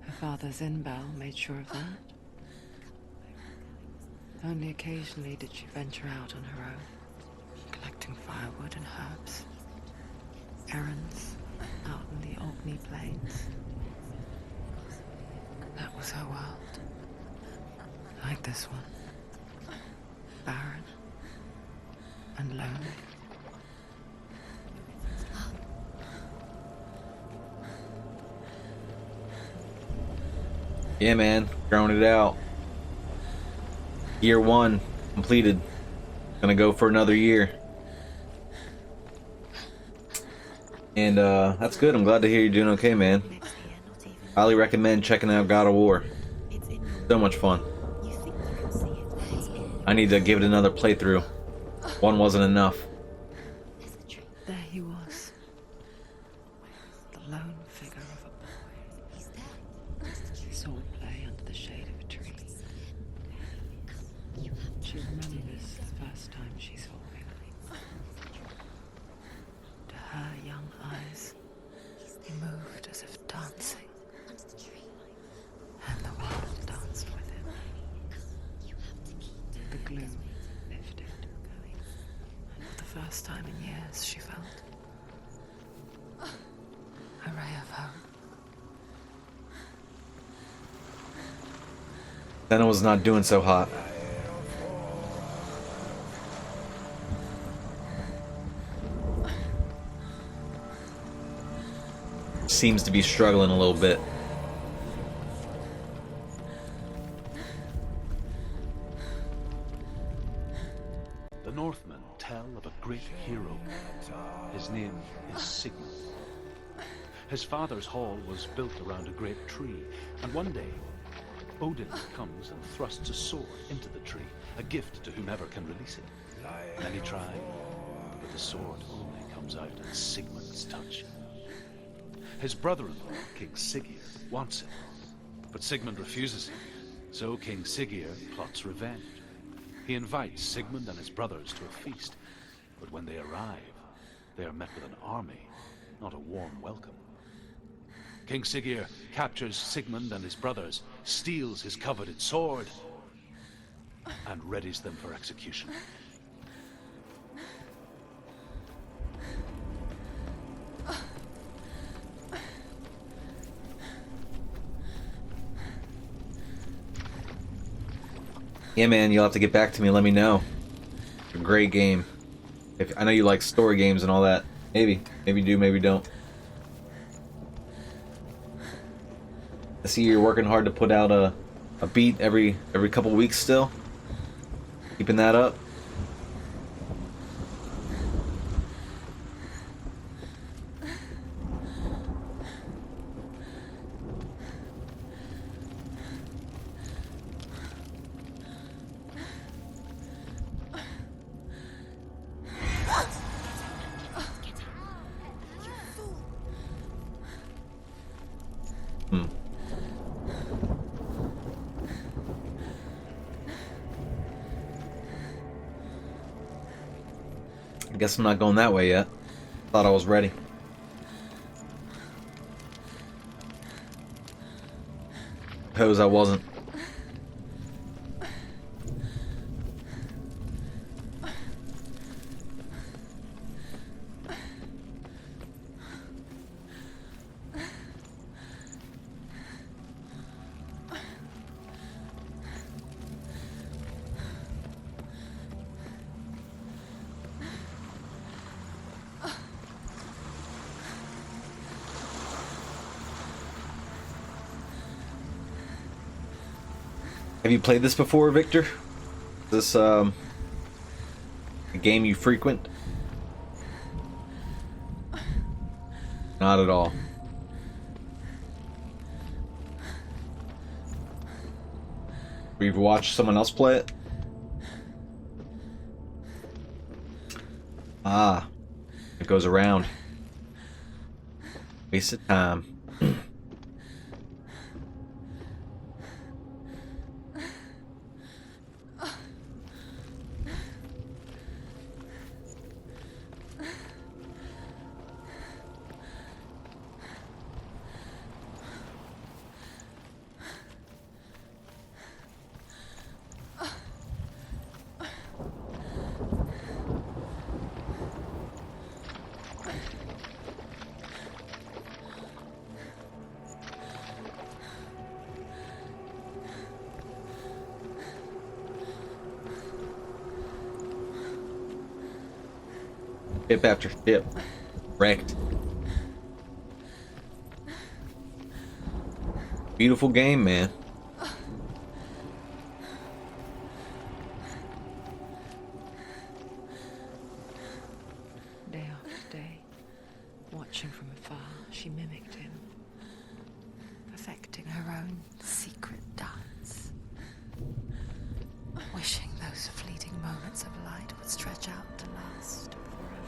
Her father's in-bell made sure of that. Only occasionally did she venture out on her own, collecting firewood and herbs. Errands out in the Orkney Plains. That was her world. Like this one. Barren and lonely. Yeah, man, growing it out. Year 1 completed. Gonna go for another year. And that's good. I'm glad to hear you're doing okay, man. Highly recommend checking out God of War. So much fun. I need to give it another playthrough. One wasn't enough. There he was. The lone figure of a boy. Sword play under the shade of a tree. She remembers the first time she saw him. To her young eyes, he moved as if dancing. And the world danced with him. The gloom lifted. And for the first time in years, she felt a ray of hope. Senua'S not doing so hot. Seems to be struggling a little bit. The Northmen tell of a great hero. His name is Sigmund. His father's hall was built around a great tree, and one day, Odin comes and thrusts a sword into the tree, a gift to whomever can release it. Many try, but the sword only comes out at Sigmund's touch. His brother-in-law, King Siggeir, wants it, but Sigmund refuses it, so King Siggeir plots revenge. He invites Sigmund and his brothers to a feast, but when they arrive, they are met with an army, not a warm welcome. King Siggeir captures Sigmund and his brothers, steals his coveted sword, and readies them for execution. Yeah, man, you'll have to get back to me and let me know. It's a great game. If I know you like story games and all that. Maybe do, maybe don't. I see you're working hard to put out a beat every couple weeks still. Keeping that up. I guess I'm not going that way yet. Thought I was ready. Suppose I wasn't. Have you played this before, Victor? Is this a game you frequent? Not at all. We've watched someone else play it? Ah, it goes around. Waste of time. Ship after ship. Wrecked. Beautiful game, man. Day after day, watching from afar, she mimicked him, perfecting her own secret dance, wishing those fleeting moments of light would stretch out to last forever.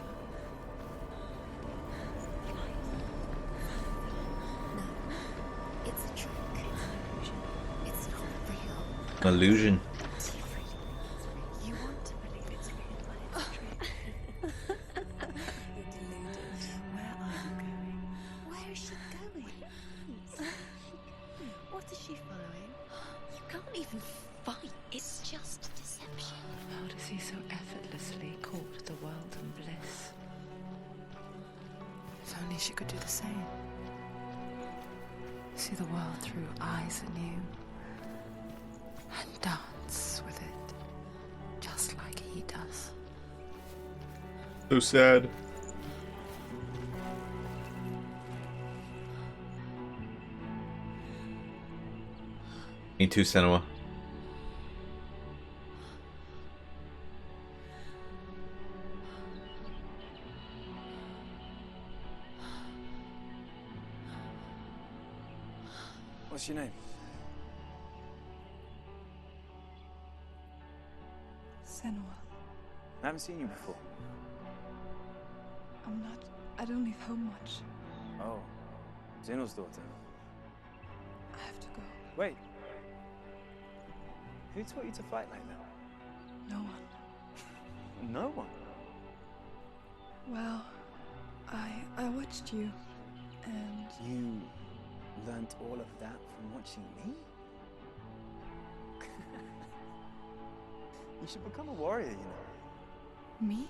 No, it's a trick. It's an illusion. It's not real. An illusion. You want to believe it's real, but it's a trick. You're deluded. Where are you going? Where is she going? What is she following? You can't even fight. It's just deception. How does he so effortlessly court the world and bliss? If only she could do the same. See the world through eyes anew and dance with it, just like he does. So sad. Me too, Senua. What's your name? Senua. I haven't seen you before. I don't leave home much. Oh, Zeno's daughter. I have to go. Wait. Who taught you to fight like that? No one. No one. Well, I watched you, and You learned all of that from watching me? You should become a warrior, you know. me?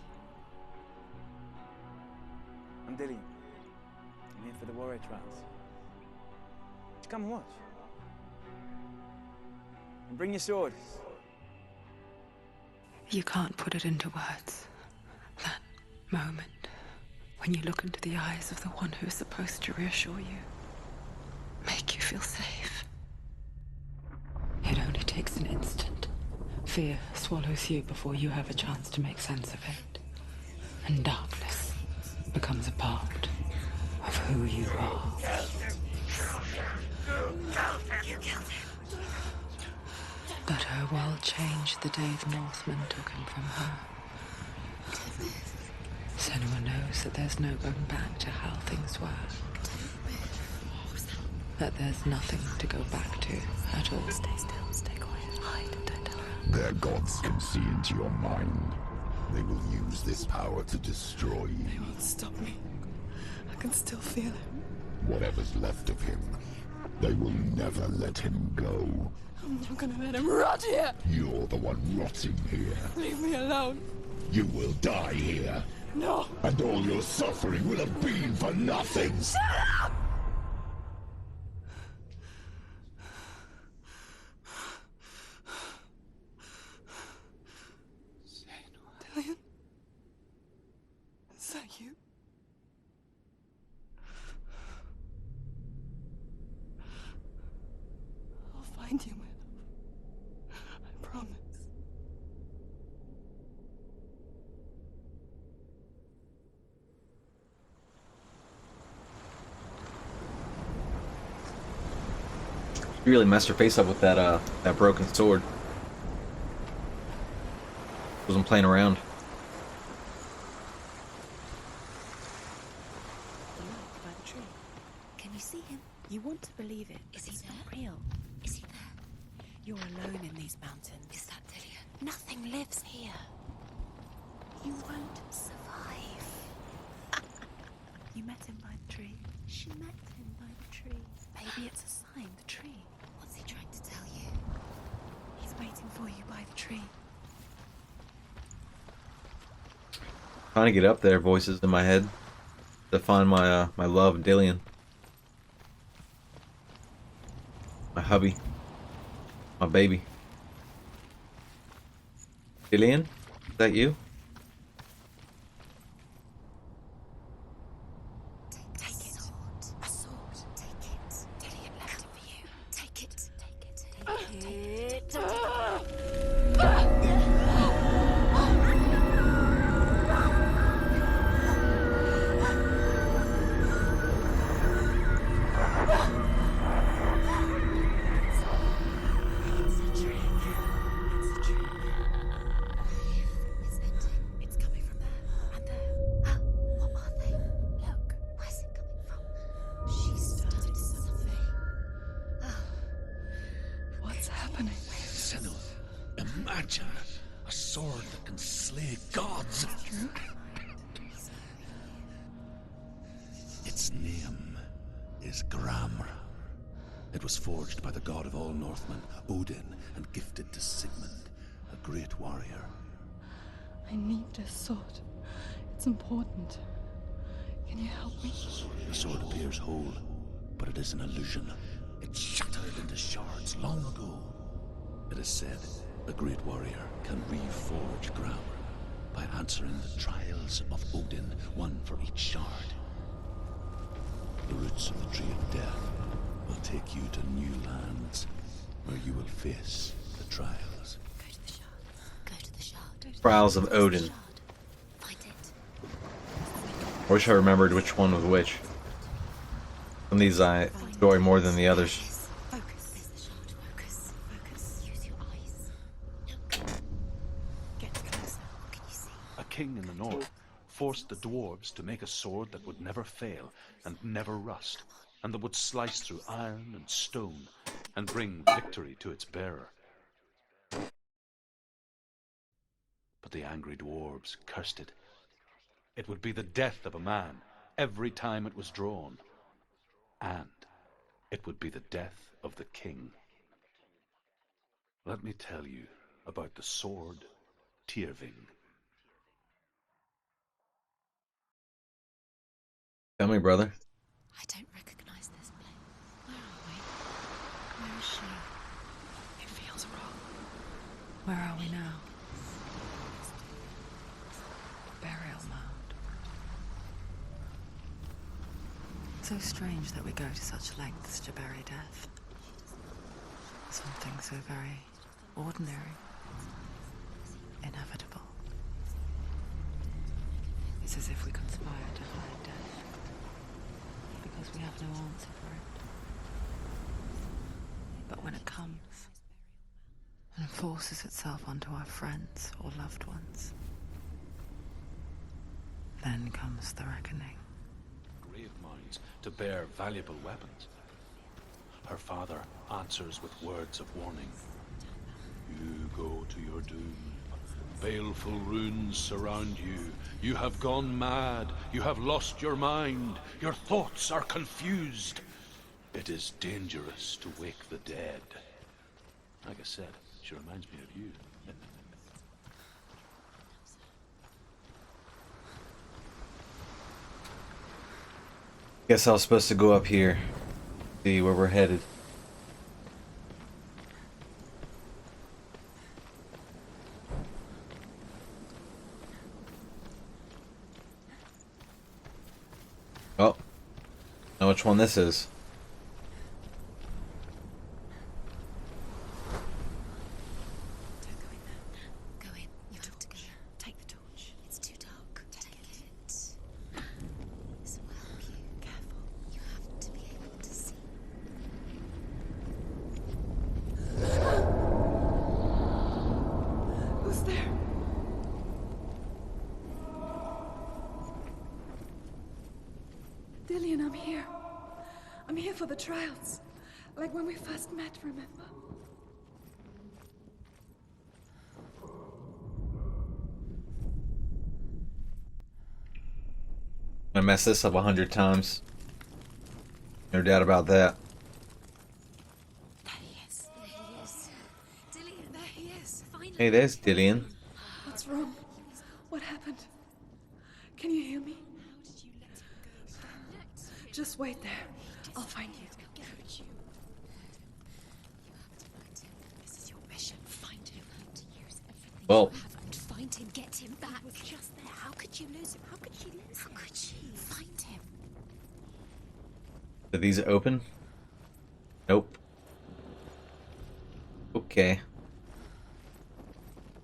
I'm Dillian. I'm here for the warrior trials. Just come and watch. And bring your sword. You can't put it into words. That moment when you look into the eyes of the one who is supposed to reassure you, make you feel safe. It only takes an instant. Fear swallows you before you have a chance to make sense of it. And darkness becomes a part of who you are. You killed him. But her world changed the day the Northmen took him from her. Senua knows that there's no going back to how things were. That there's nothing to go back to at all. Stay still, stay quiet, hide, don't tell her. Their gods can see into your mind. They will use this power to destroy you. They won't stop me. I can still feel him. Whatever's left of him, they will never let him go. I'm not gonna let him rot here. You're the one rotting here. Leave me alone. You will die here. No. And all your suffering will have been for nothing. Shut up! Dillian? Is that you? I'll find you, my love. You really messed her face up with that broken sword. Wasn't playing around. By the tree. Can you see him? You want to believe it. Is he not real? Is he there? You're alone in these mountains. Is that Dillian? Nothing lives here. You won't survive. You met him by the tree. She met him by the tree. Maybe it's a sign, the tree. What's he trying to tell you? He's waiting for you by the tree. Trying to get up there, voices in my head. To find my my love, Dillian. My hubby. My baby. Dillian? Is that you? Take it. A sword. Take it. Dillian left it for you. Take it. Take it. Take it. Don't take it. What's happening? Senua, imagine a sword that can slay gods. True. Its name is Gramr. It was forged by the god of all Northmen, Odin, and gifted to Sigmund, a great warrior. I need this sword. It's important. Can you help me? The sword appears whole, but it is an illusion. It shattered into shards long ago. It is said a great warrior can reforge Gramr by answering the trials of Odin, one for each shard. The roots of the tree of death will take you to new lands where you will face the trials. Go to the shard. Go to the shard. Trials of Odin. Find it. I wish I remembered which one was which. Some of these I enjoy more than the others. Focus. There's the shard. Focus. Focus. Use your eyes. No. Get closer. What can you see? A king in the north forced the dwarves to make a sword that would never fail and never rust, and that would slice through iron and stone and bring victory to its bearer. But the angry dwarves cursed it. It would be the death of a man every time it was drawn, and it would be the death of the king. Let me tell you about the sword Tyrving. Tell me, brother. I don't recognize this place. Where are we? Where is she? It feels wrong. Where are we now? Burial mound. So strange that we go to such lengths to bury death. Something so very ordinary, inevitable. It's as if we conspire to hide death, because we have no answer for it. But when it comes and forces itself onto our friends or loved ones, then comes the reckoning. Grave mounds to bear valuable weapons. Her father answers with words of warning. You go to your doom. Baleful runes surround you. You have gone mad. You have lost your mind. Your thoughts are confused. It is dangerous to wake the dead. Like I said, she reminds me of you. Guess I was supposed to go up here. See where we're headed. Oh. Know which one this is. Don't go in there. Go in. You have to go. Take the torch. It's too dark. Take it. This will help you. Careful. You have to be able to see. here. I'm here for the trials. Like when we first met, remember? I messed this up 100 times. No doubt about that. There he is. There he is. Dillian, there he is. Finally. Hey, there's Dillian. What's wrong? What happened? Can you hear me? How did you let him go? Just wait there. I'll find you. You have to find him. This is your mission. Find him. You have to use everything Well, you have and find him. Get him back. He was just there. How could you lose him? How could she lose him? How could she? Find him. are these open? Nope. Okay.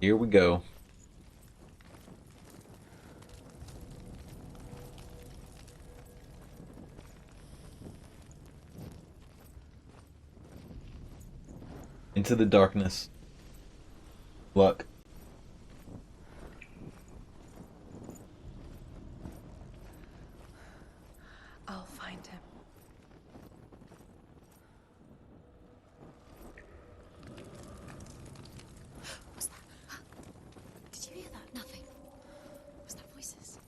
Here we go. Into the darkness. Luck. I'll find him. What's that? Did you hear that? Nothing. Was that voices?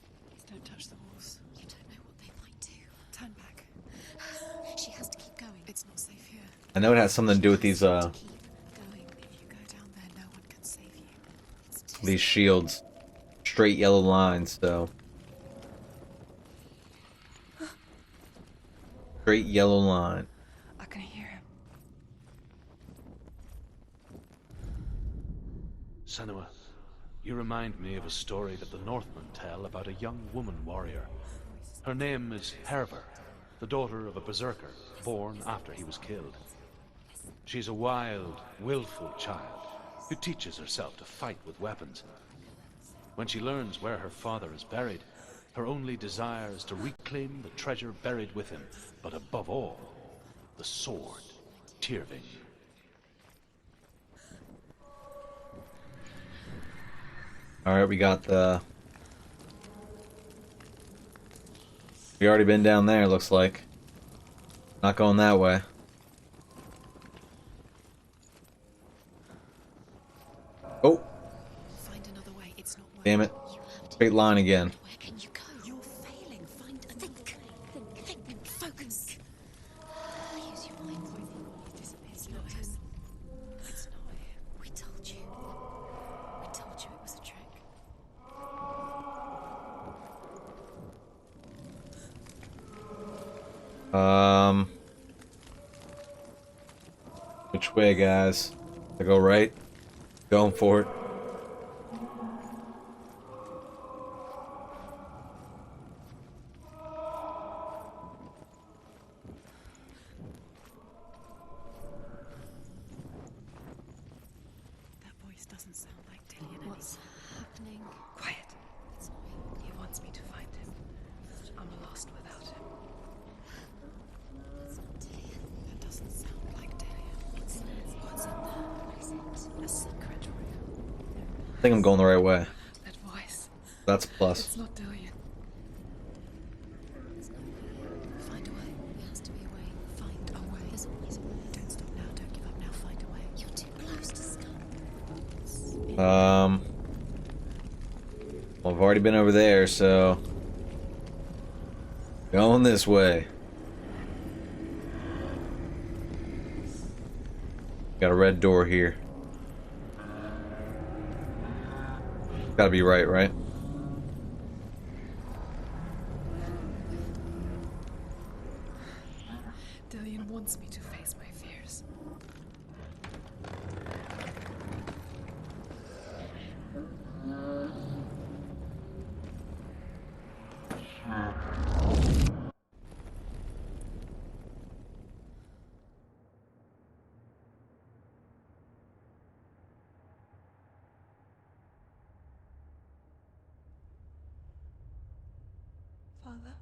Don't touch the walls. You don't know what they might do. Turn back. She has to keep going. It's not safe here. I know it has something to do with these Keep going. If you go down there, no one can save you. It's too these shields. Straight yellow lines, so. Straight yellow line. I can hear him. Senua, you remind me of a story that the Northmen tell about a young woman warrior. Her name is Herver, the daughter of a berserker, born after he was killed. She's a wild, willful child who teaches herself to fight with weapons. When she learns where her father is buried, her only desire is to reclaim the treasure buried with him, but above all, the sword, Tyrving. Alright, we got the... We already been down there, looks like. Not going that way. Oh! Find another way. It's not working. Damn it. You have to. Straight line again. Where can you go? You're failing. Find a think. Think. Focus. Use your mind. It's not him. It's not him. We told you. We told you it was a trick. Which way, guys? I go right? Going for it. That voice doesn't sound like Dillian. What's happening? Quiet. It's not him. He wants me to find him. I'm lost without him. It's not Dillian. That doesn't sound like Dillian. What's in there? What is it? A secret room. I think I'm going the right way. That voice. That's a plus. It's not Dillian. There's no way. Find a way. There has to be a way. Find a way. There's always a way. Don't stop now. Don't give up now. Find a way. You're too close to scum. Well, I've already been over there, so... Going this way. Got a red door here. Gotta be right, right? Dillian wants me to face my fears. Father?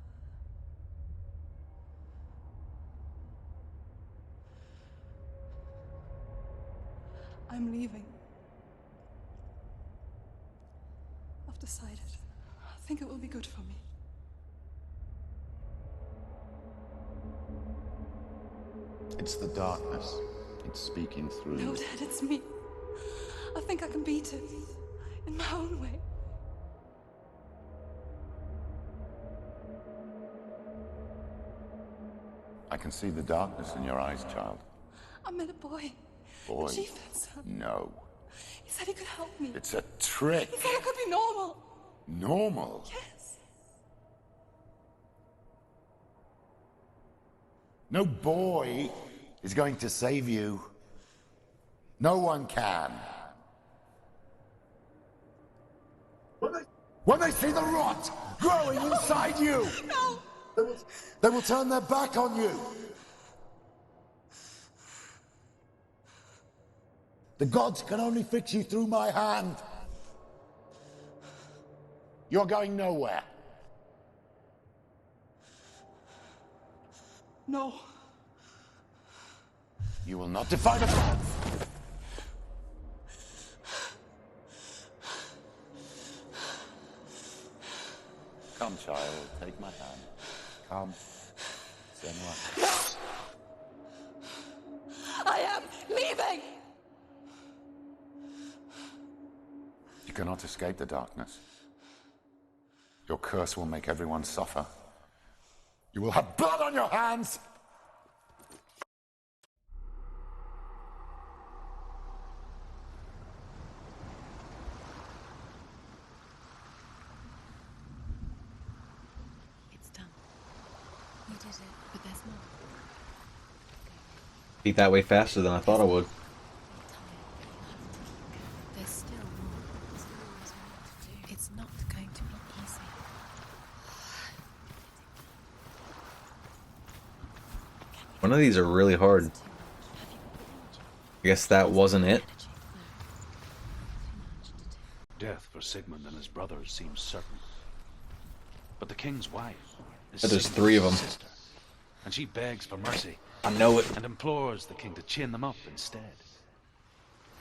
I'm leaving. I've decided. I think it will be good for me. It's the darkness. It's speaking through No, you. Dad, it's me. I think I can beat it. In my own way. I can see the darkness in your eyes, child. I met a boy. Boy. The chieftain's son. No. He said he could help me. It's a trick. He said I could be normal. Normal? Yes. No boy is going to save you. No one can. When they see the rot growing inside you, No. they will turn their back on you. The gods can only fix you through my hand. You're going nowhere. No. You will not defy the gods. Come, child, take my hand. Come. Senua. I am leaving. You cannot escape the darkness. Your curse will make everyone suffer. You will have blood on your hands! It's done. You did it, but there's more. Beat that way faster than I thought I would. There's still more. There's always more to do. It's not going to be easy. One of these are really hard. I guess that wasn't it. Death for Sigmund and his brothers seems certain. But the king's wife is But there's Sigmund's 3 of them. sister, and she begs for mercy I know it. and implores the king to chain them up instead.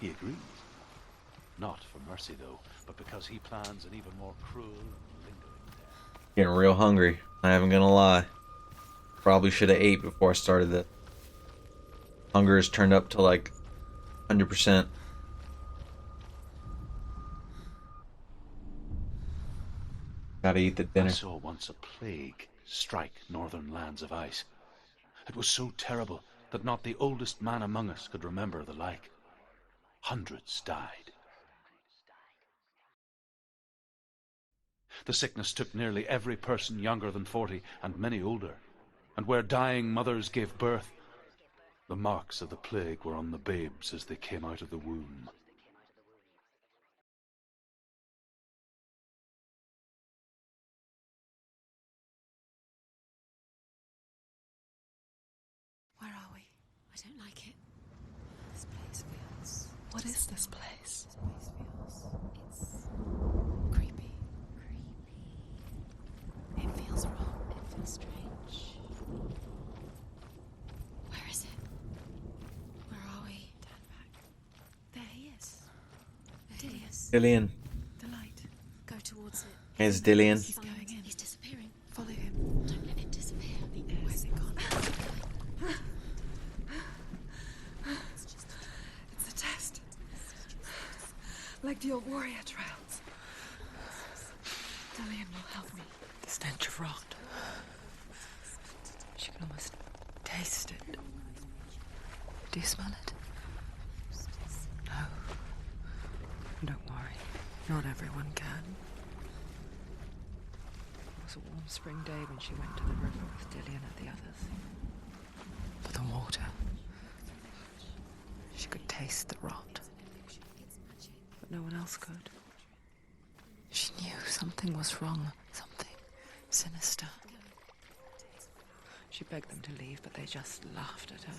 He agrees. Not for mercy, though, but because he plans an even more cruel and lingering death. Getting real hungry. I haven't gonna lie. Probably should have ate before I started this. Hunger has turned up to like 100%. Gotta eat the I dinner. saw once a plague strike northern lands of ice. It was so terrible that not the oldest man among us could remember the like. Hundreds died. The sickness took nearly every person younger than 40 and many older. And where dying mothers gave birth, the marks of the plague were on the babes as they came out of the womb. Where are we? I don't like it. This place feels... What is this place? This place feels... It's... creepy. It feels wrong. It feels strange. Where is it? Where are we? Turn back. There he is. There he is. Dillian. The light. Go towards it. Here's Dillian. He's going in. He's disappearing. Follow him. Don't let him disappear. Where's it gone? It's a test. Like the old warrior trials. Dillian will help me. The stench of rot. She can almost taste it. Do you smell it? No. Don't worry. Not everyone can. It was a warm spring day when she went to the river with Dillian and the others. For the water. She could taste the rot. But no one else could. She knew something was wrong. Something sinister. She begged them to leave, but they just laughed at her.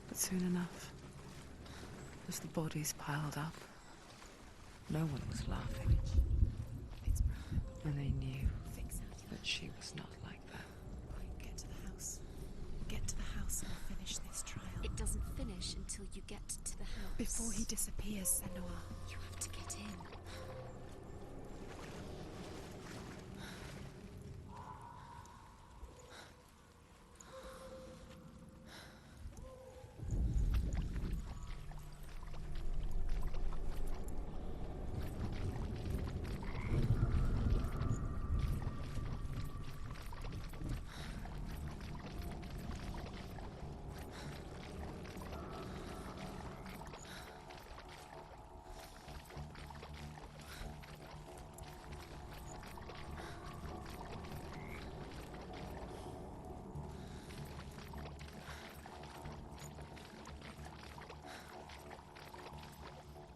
But soon enough, as the bodies piled up, no one was laughing. And they knew that she was not like that. Get to the house. Get to the house and finish this trial. It doesn't finish until you get to the house. Before he disappears, Senua. You have to get in.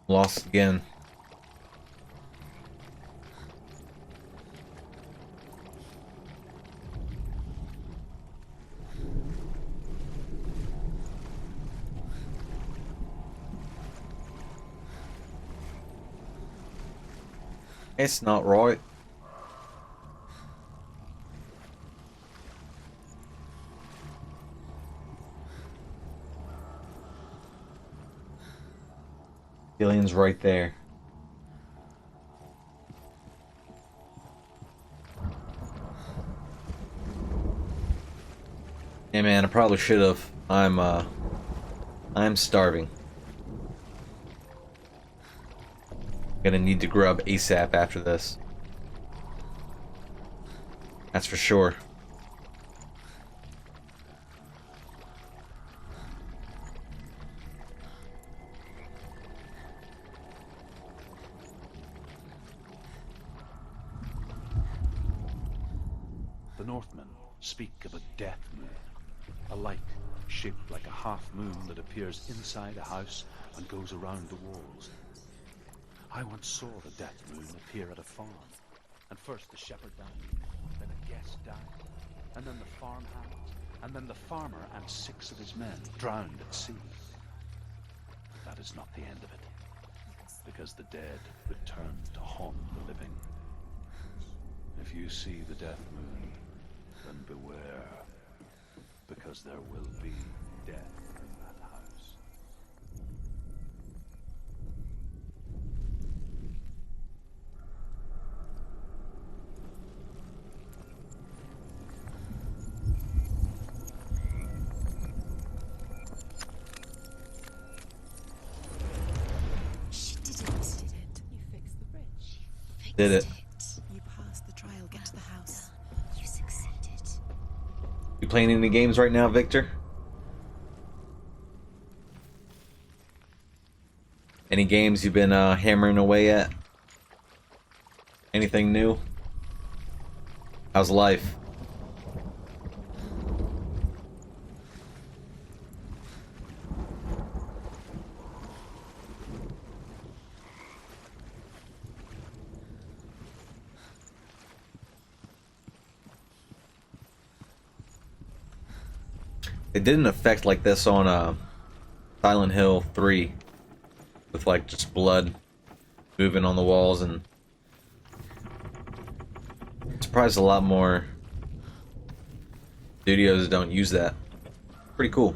Lost again. It's not right. Gillian's right there. Yeah, man, I probably should have. I'm starving. Gonna need to grub ASAP after this. That's for sure. The Northmen speak of a death moon, a light shaped like a half moon that appears inside a house and goes around the walls. I once saw the death moon appear at a farm, and first the shepherd died, then a guest died, and then the farmhand, and then the farmer and 6 of his men drowned at sea. But that is not the end of it, because the dead return to haunt the living. If you see the death moon, then beware, because there will be death in that house. She did it. You fixed the bridge. Did it. You passed the trial. Get to the house. You succeeded. You playing any games right now, Victor? Any games you've been hammering away at? Anything new? How's life? It did an effect like this on Silent Hill 3 with like just blood moving on the walls, and I'm surprised a lot more studios don't use that. Pretty cool.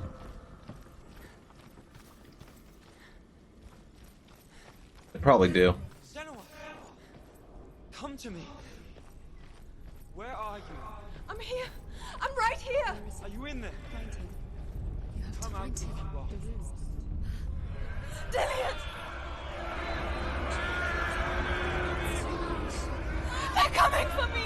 They probably do. Senua! Come to me! Where are you? I'm here! I'm right here! Are you in there? You have Come to out find if him. you are. The rules. Dillian! They're coming for me!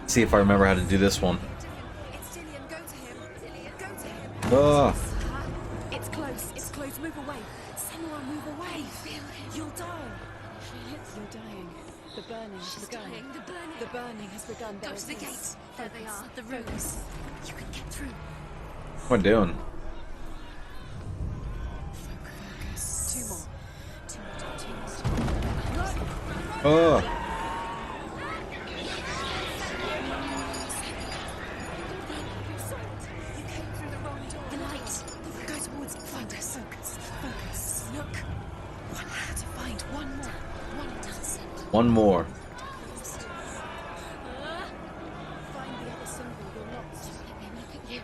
See if I remember how to do this one. It's Dillian. Go to him. Dillian, go to him. Ah. It's close. It's close. Move away. Senua, move away. You'll die. You're dying. The burning has begun. The burning has begun. Go to the gates. There they are, the ruins. You can get through. What am I doing? Focus. Two more. Oh. You came through the wrong door. The light. Go towards it. Focus. Focus. Look. One had to find one more. One more. Find the other symbol. You're lost. Let me look at you.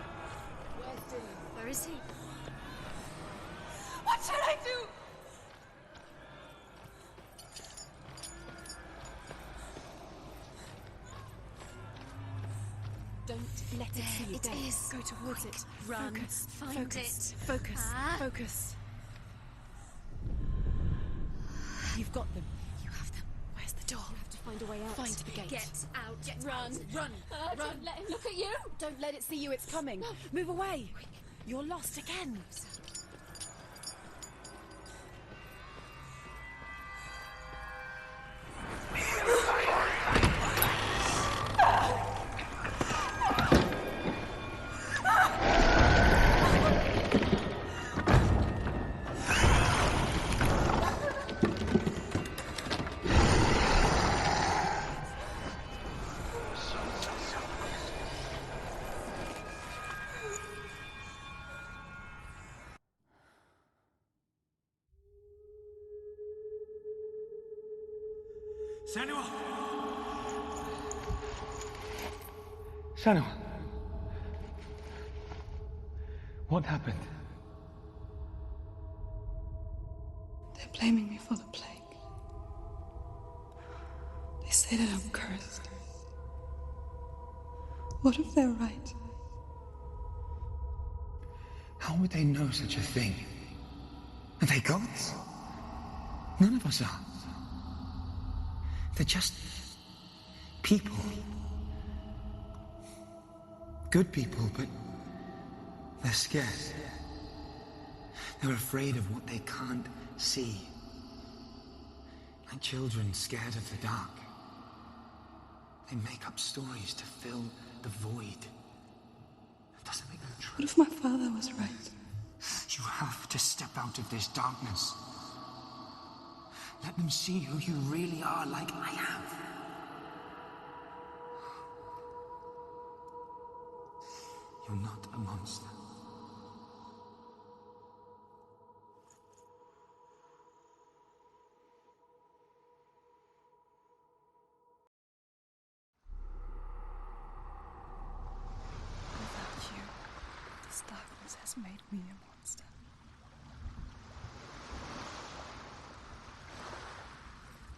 Where's Dillian? Where is he? What should I do? Don't let it see you. It Don't. is. Go towards it. Run. Focus. Find Focus. it. Focus. Ah. Focus. You've got them. You have them. Where's the door? You have to find a way out. Find the gate. Get out. Get Run. out. Run. Run. Don't let him look at you. Don't let it see you. It's coming. Move away. You're lost again. Senua! Senua! What happened? They're blaming me for the plague. They say that I'm cursed. What if they're right? How would they know such a thing? Are they gods? None of us are. They're just people. Good people, but they're scared. They're afraid of what they can't see. Like children scared of the dark. They make up stories to fill the void. That doesn't make them true. What if my father was right? You have to step out of this darkness. Let them see who you really are, like I have. You're not a monster. Without you, this darkness has made me a monster.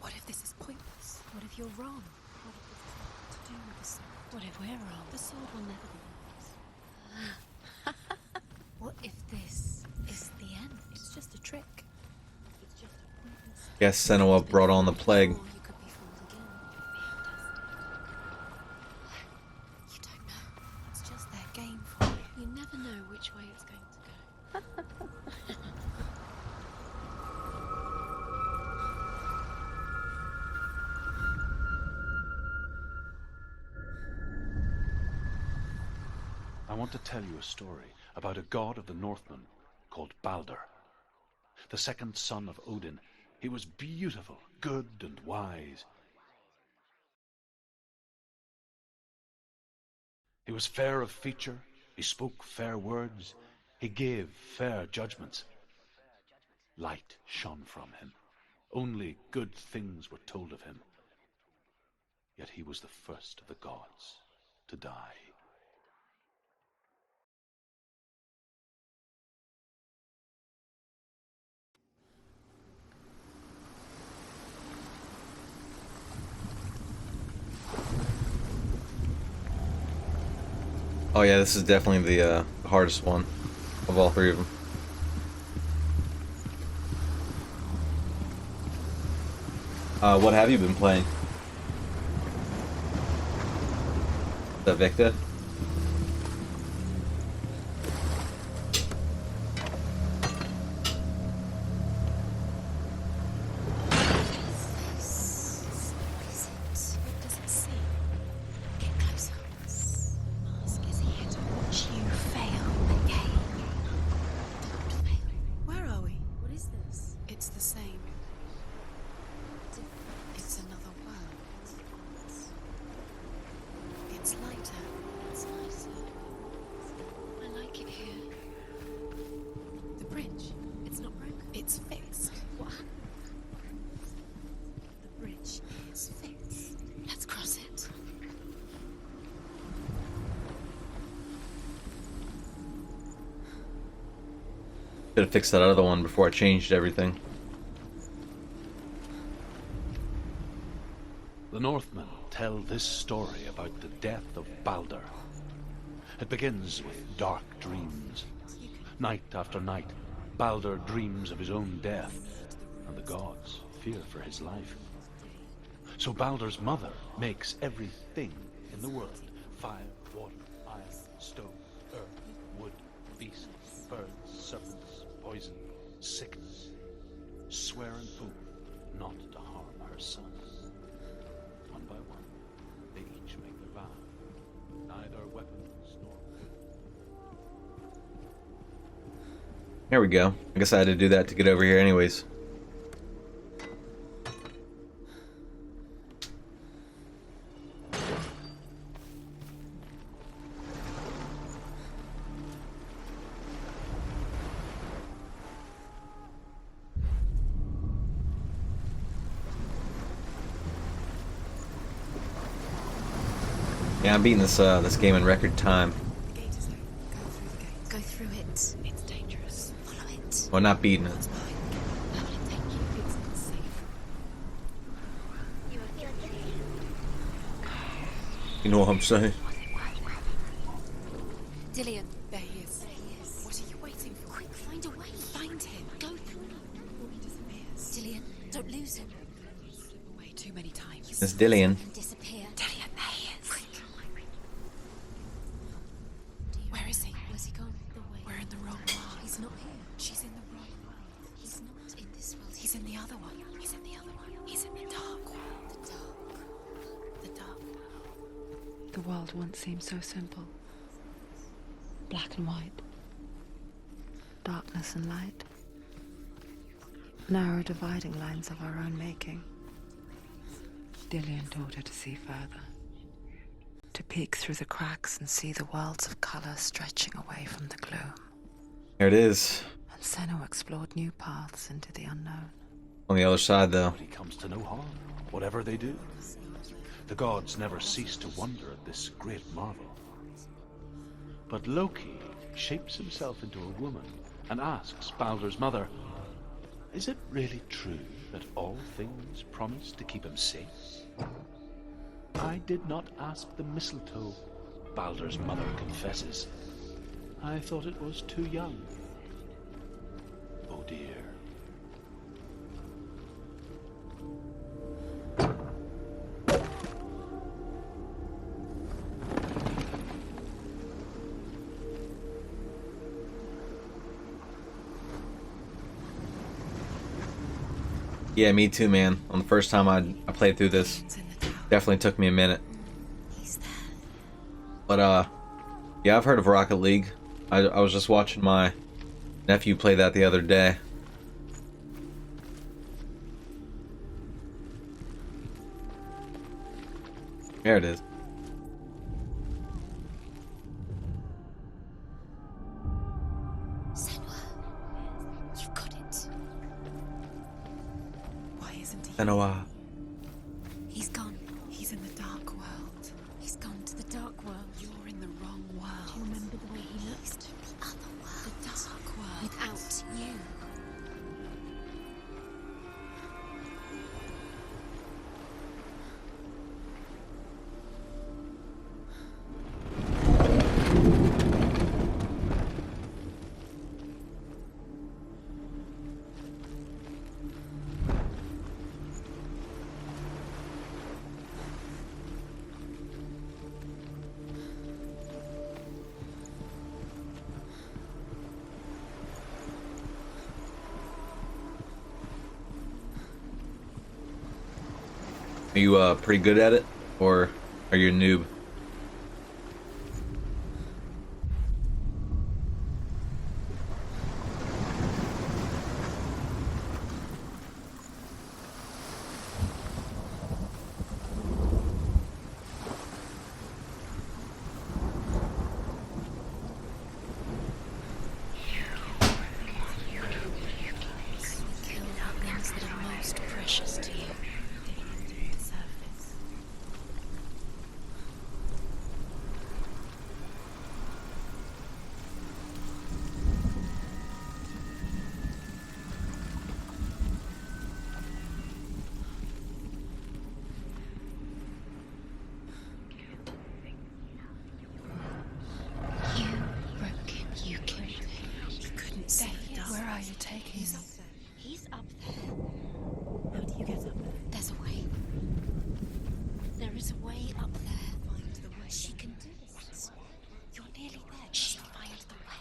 What if this is pointless? What if you're wrong? What if this has nothing to do with the sword? What if we're wrong? The sword will never be yours. What if this is the end? It's just a trick. It's just a pointless. Guess Senua brought on the plague. Or you could be fooled again. You don't know. It's just their game for you. You never know which way it's going to go. I want to tell you a story about a god of the Northmen called Balder. The second son of Odin. He was beautiful, good, and wise. He was fair of feature, he spoke fair words, he gave fair judgments. Light shone from him. Only good things were told of him. Yet he was the first of the gods to die. Oh yeah, this is definitely the hardest one of all three of them. What have you been playing? The Victa? Should have fixed that other one before I changed everything. The Northmen tell this story about the death of Balder. It begins with dark dreams. Night after night, Balder dreams of his own death, and the gods fear for his life. So Balder's mother makes everything in the world: fire, water, iron, stone, earth, wood, beasts, birds, serpents, poison, sickness, swear an oath not to harm her son. One by one, they each make their vow. Neither weapons nor wood. There we go. I guess I had to do that to get over here anyways. Yeah, I'm beating this game in record time. The gate is open. Go through the gate. Go through it. It's dangerous. Follow it. Well, not beating it. What's behind you? How will it take you? It's not safe. You know what I'm saying? Dillion. There he is. There he is. What are you waiting for? Quick, find a way. Find him. Go through before he disappears. Dillion, don't lose him. Slip away too many times. It's Dillion. Disappear. Dillion, there he is. Quick. Where is he? Where's he gone? We're in the wrong world. He's not here. She's in the wrong world. He's not in this world. He's in the other one. He's in the other one. He's in the dark world. The dark. The dark world. The world once seemed so simple. Black and white. Darkness and light. Narrow dividing lines of our own making. Dillion taught her to see further. To peek through the cracks and see the worlds of color stretching away from the gloom. Here it is. And Senua explored new paths into the unknown. On the other side, though. But he comes to no harm, whatever they do. The gods never cease to wonder at this great marvel. But Loki shapes himself into a woman and asks Baldur's mother, is it really true that all things promise to keep him safe? I did not ask the mistletoe, Baldur's mother confesses. I thought it was too young. Oh dear. Yeah, me too, man. On the first time I played through this, definitely took me a minute. But yeah, I've heard of Rocket League. I was just watching my nephew play that the other day. There it is. You've got it. Why isn't he? Senua. He's gone. He's in the dark world. He's gone to the dark world. You're in the wrong world. Do you remember the way he looked? The other world. The dark world. Without you. Are you pretty good at it, or are you a noob? Kill the things that are most precious to you. The surface. You broke him. You killed him. You couldn't see the dark. Where are you taking He's me? up there. He's up there. How do you get up there? There's a way. There is a way up there. Find the way. She can do this. You're nearly there. She'll find the way.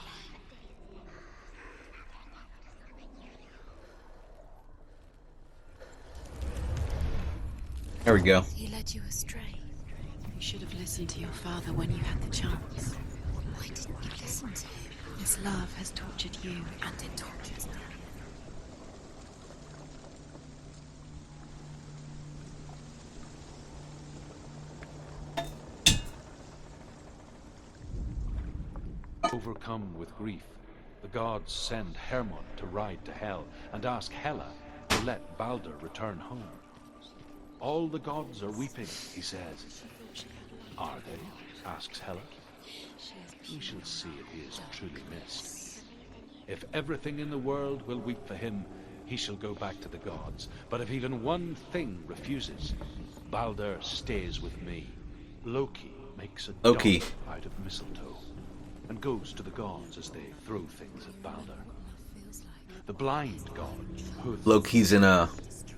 There we go. He led you astray. You should have listened to your father when you had the chance. Why didn't you listen to him? His love has tortured you, and it tortures me. Overcome with grief, the gods send Hermod to ride to Hell and ask Hela to let Baldur return home. All the gods are weeping, he says. Are they? Asks Hela. We shall see if he is truly missed. If everything in the world will weep for him, he shall go back to the gods. But if even one thing refuses, Balder stays with me. Loki makes a dog out of mistletoe and goes to the gods as they throw things at Balder. The blind god, Hud, Loki's in a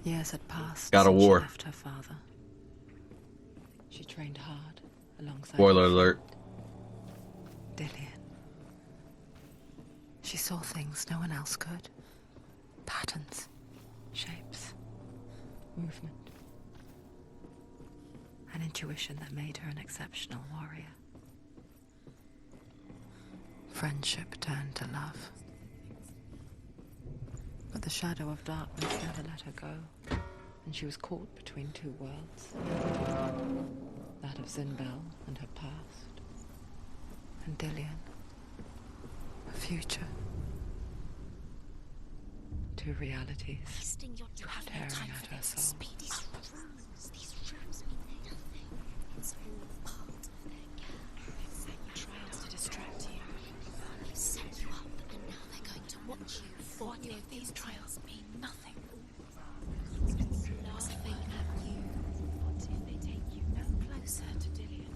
Years had passed God of since she War. left her father. She trained hard alongside Spoiler her alert. friend, Dillian. She saw things no one else could. Patterns, shapes, movement. An intuition that made her an exceptional warrior. Friendship turned to love. But the shadow of darkness never let her go, and she was caught between two worlds. That of Zinbel and her past, and Dillian, a future. Two realities tearing at her soul. These rooms mean nothing. It's all part of their game. It's like trials to distract you. They set you up, and now they're going to watch you. What if these trials mean nothing? Nothing at you. What if they take you no closer to Dillian?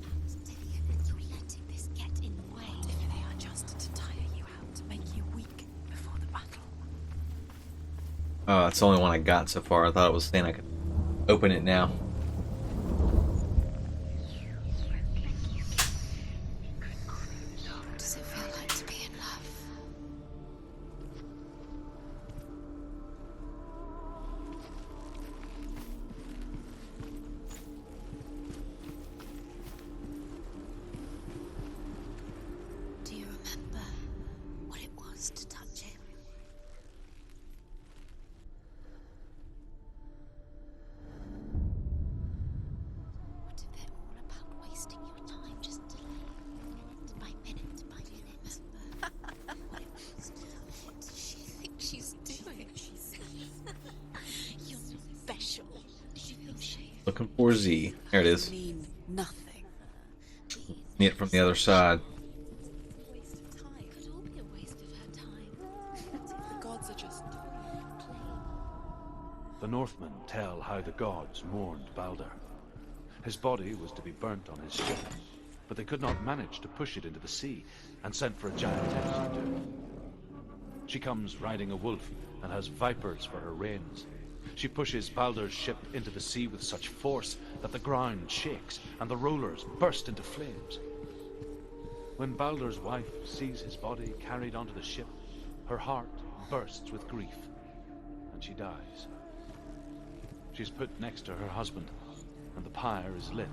And Dillian, you're letting this get in the way. What if they are just to tire you out, to make you weak before the battle? Oh, that's the only one I got so far. I thought it was saying I could open it now. Does it feel like to be in love? Do you remember what it was to touch him? What if they're all about wasting your time, just delaying minute by minute by minute? Remember what it was? What does she think she's doing? You're special. Do you think she Looking for Z. There it is. Mean nothing. Need it from the other side. waste of time? It could all be a waste of her time. The gods are just the Northmen tell how the gods mourned Balder. His body was to be burnt on his ship, but they could not manage to push it into the sea, and sent for a giantess to do it. She comes riding a wolf and has vipers for her reins. She pushes Balder's ship into the sea with such force that the ground shakes and the rollers burst into flames. When Balder's wife sees his body carried onto the ship, her heart bursts with grief, and she dies. She's put next to her husband, and the pyre is lit,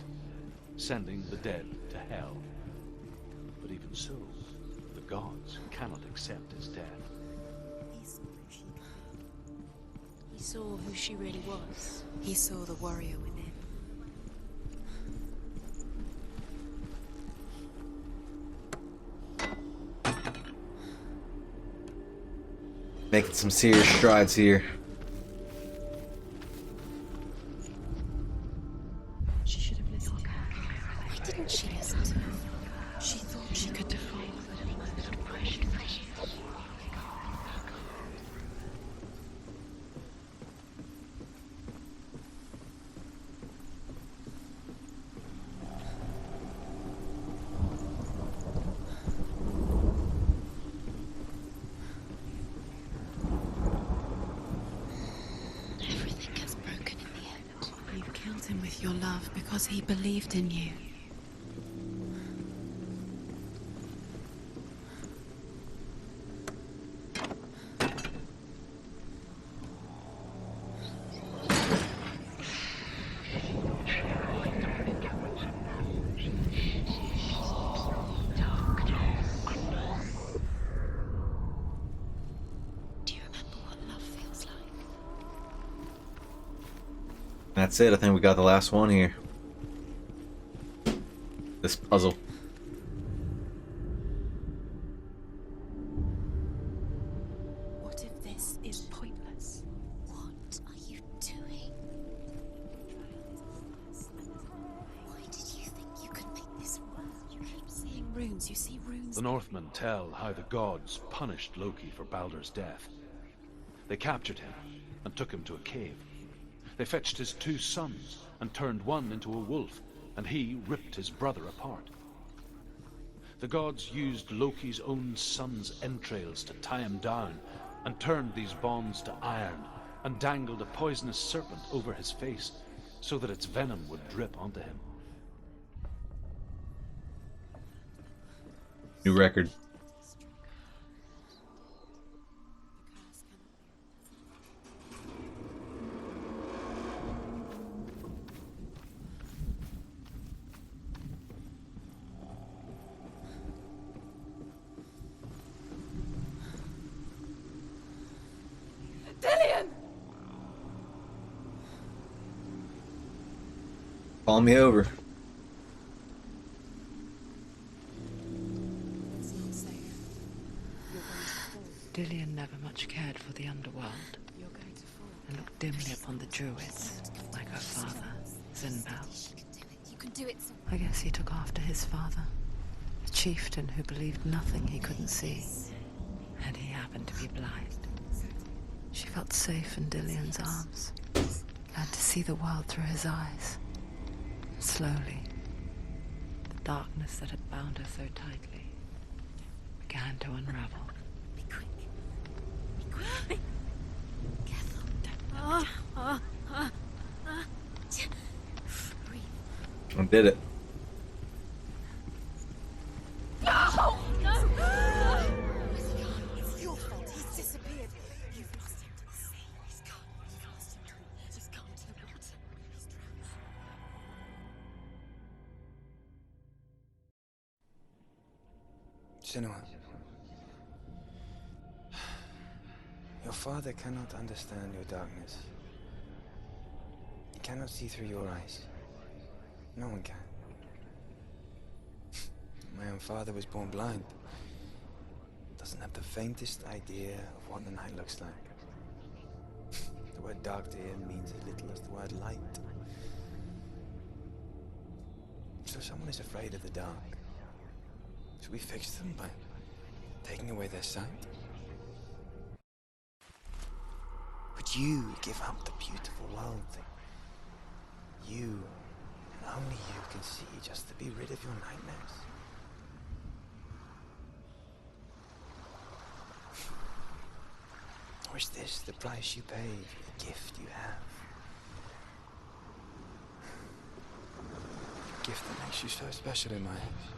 sending the dead to hell. But even so, the gods cannot accept his death. He saw who she really was. He saw the warrior within. Making some serious strides here. She should have listened. Why didn't she listen to him? She thought she could defy him. Everything gets broken in the end. You killed him with your love because he believed in you. Do you remember what love feels like? That's it. I think we got the last one here. This puzzle. What if this is pointless? What are you doing? What runes. You see runes. The Northmen tell how the gods punished Loki for Baldur's death. They captured him and took him to a cave. They fetched his 2 sons and turned one into a wolf, and he ripped his brother apart. The gods used Loki's own son's entrails to tie him down, and turned these bonds to iron, and dangled a poisonous serpent over his face, so that its venom would drip onto him. New record. Dillion! Call me over. Dillion never much cared for the underworld, and looked dimly upon the Druids, like her father, Zinbao. You can do it. I guess he took after his father, a chieftain who believed nothing he couldn't see, and he happened to be blind. She felt safe in Dillion's arms, learned to see the world through his eyes. Slowly, the darkness that had bound her so tightly began to unravel. I did it. No! No! It's your fault. He's disappeared. You've lost him to the sea. He's gone. You've lost him to the... He's gone to the water. He's drowned. Senua. Your father cannot understand your darkness. He cannot see through your eyes. No one can. My own father was born blind. Doesn't have the faintest idea of what the night looks like. The word dark to him means as little as the word light. So someone is afraid of the dark. Should we fix them by taking away their sight? Would you give up the beautiful world that you, and only you, can see just to be rid of your nightmares? Or is this the price you pay for the gift you have? A gift that makes you so special in my eyes.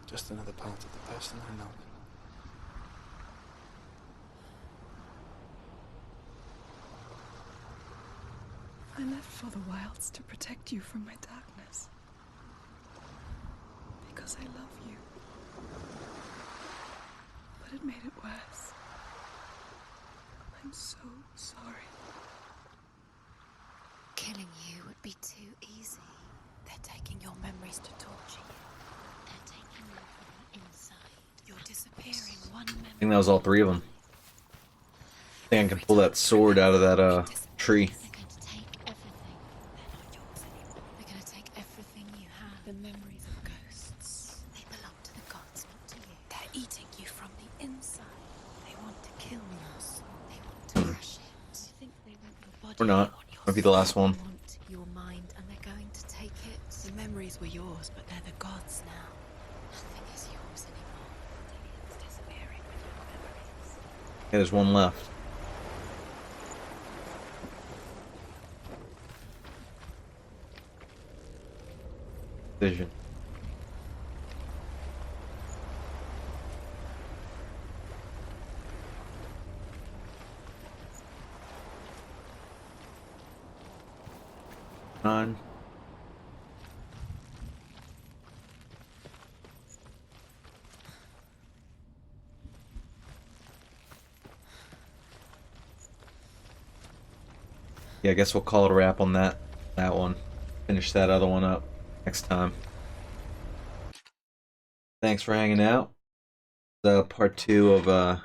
Just another part of the person I love. I left for the wilds to protect you from my darkness. Because I love you. But it made it worse. I'm so sorry. Killing you would be too easy. They're taking your memories to torture you. They're taking you from the inside. You're disappearing one memory. I think that was all 3 of them. I think I can pull that sword out of that tree. They're going to take everything. They're not yours anymore. They're going to take everything you have. The memories of ghosts. They belong to the gods, not to you. They're eating you from the inside. They want to kill your soul. They want to crush it. You think they want your body? Or not. Might be the last one. They want your mind, and they're going to take it. The memories were yours, but they're the gods now. Nothing is yours anymore. Dillion's disappearing with your memories. Okay, there's one left. Vision. On. Yeah, I guess we'll call it a wrap on that one. Finish that other one up next time. Thanks for hanging out. Part 2 of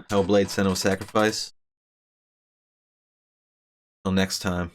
Hellblade Senua'S Sacrifice. Till next time.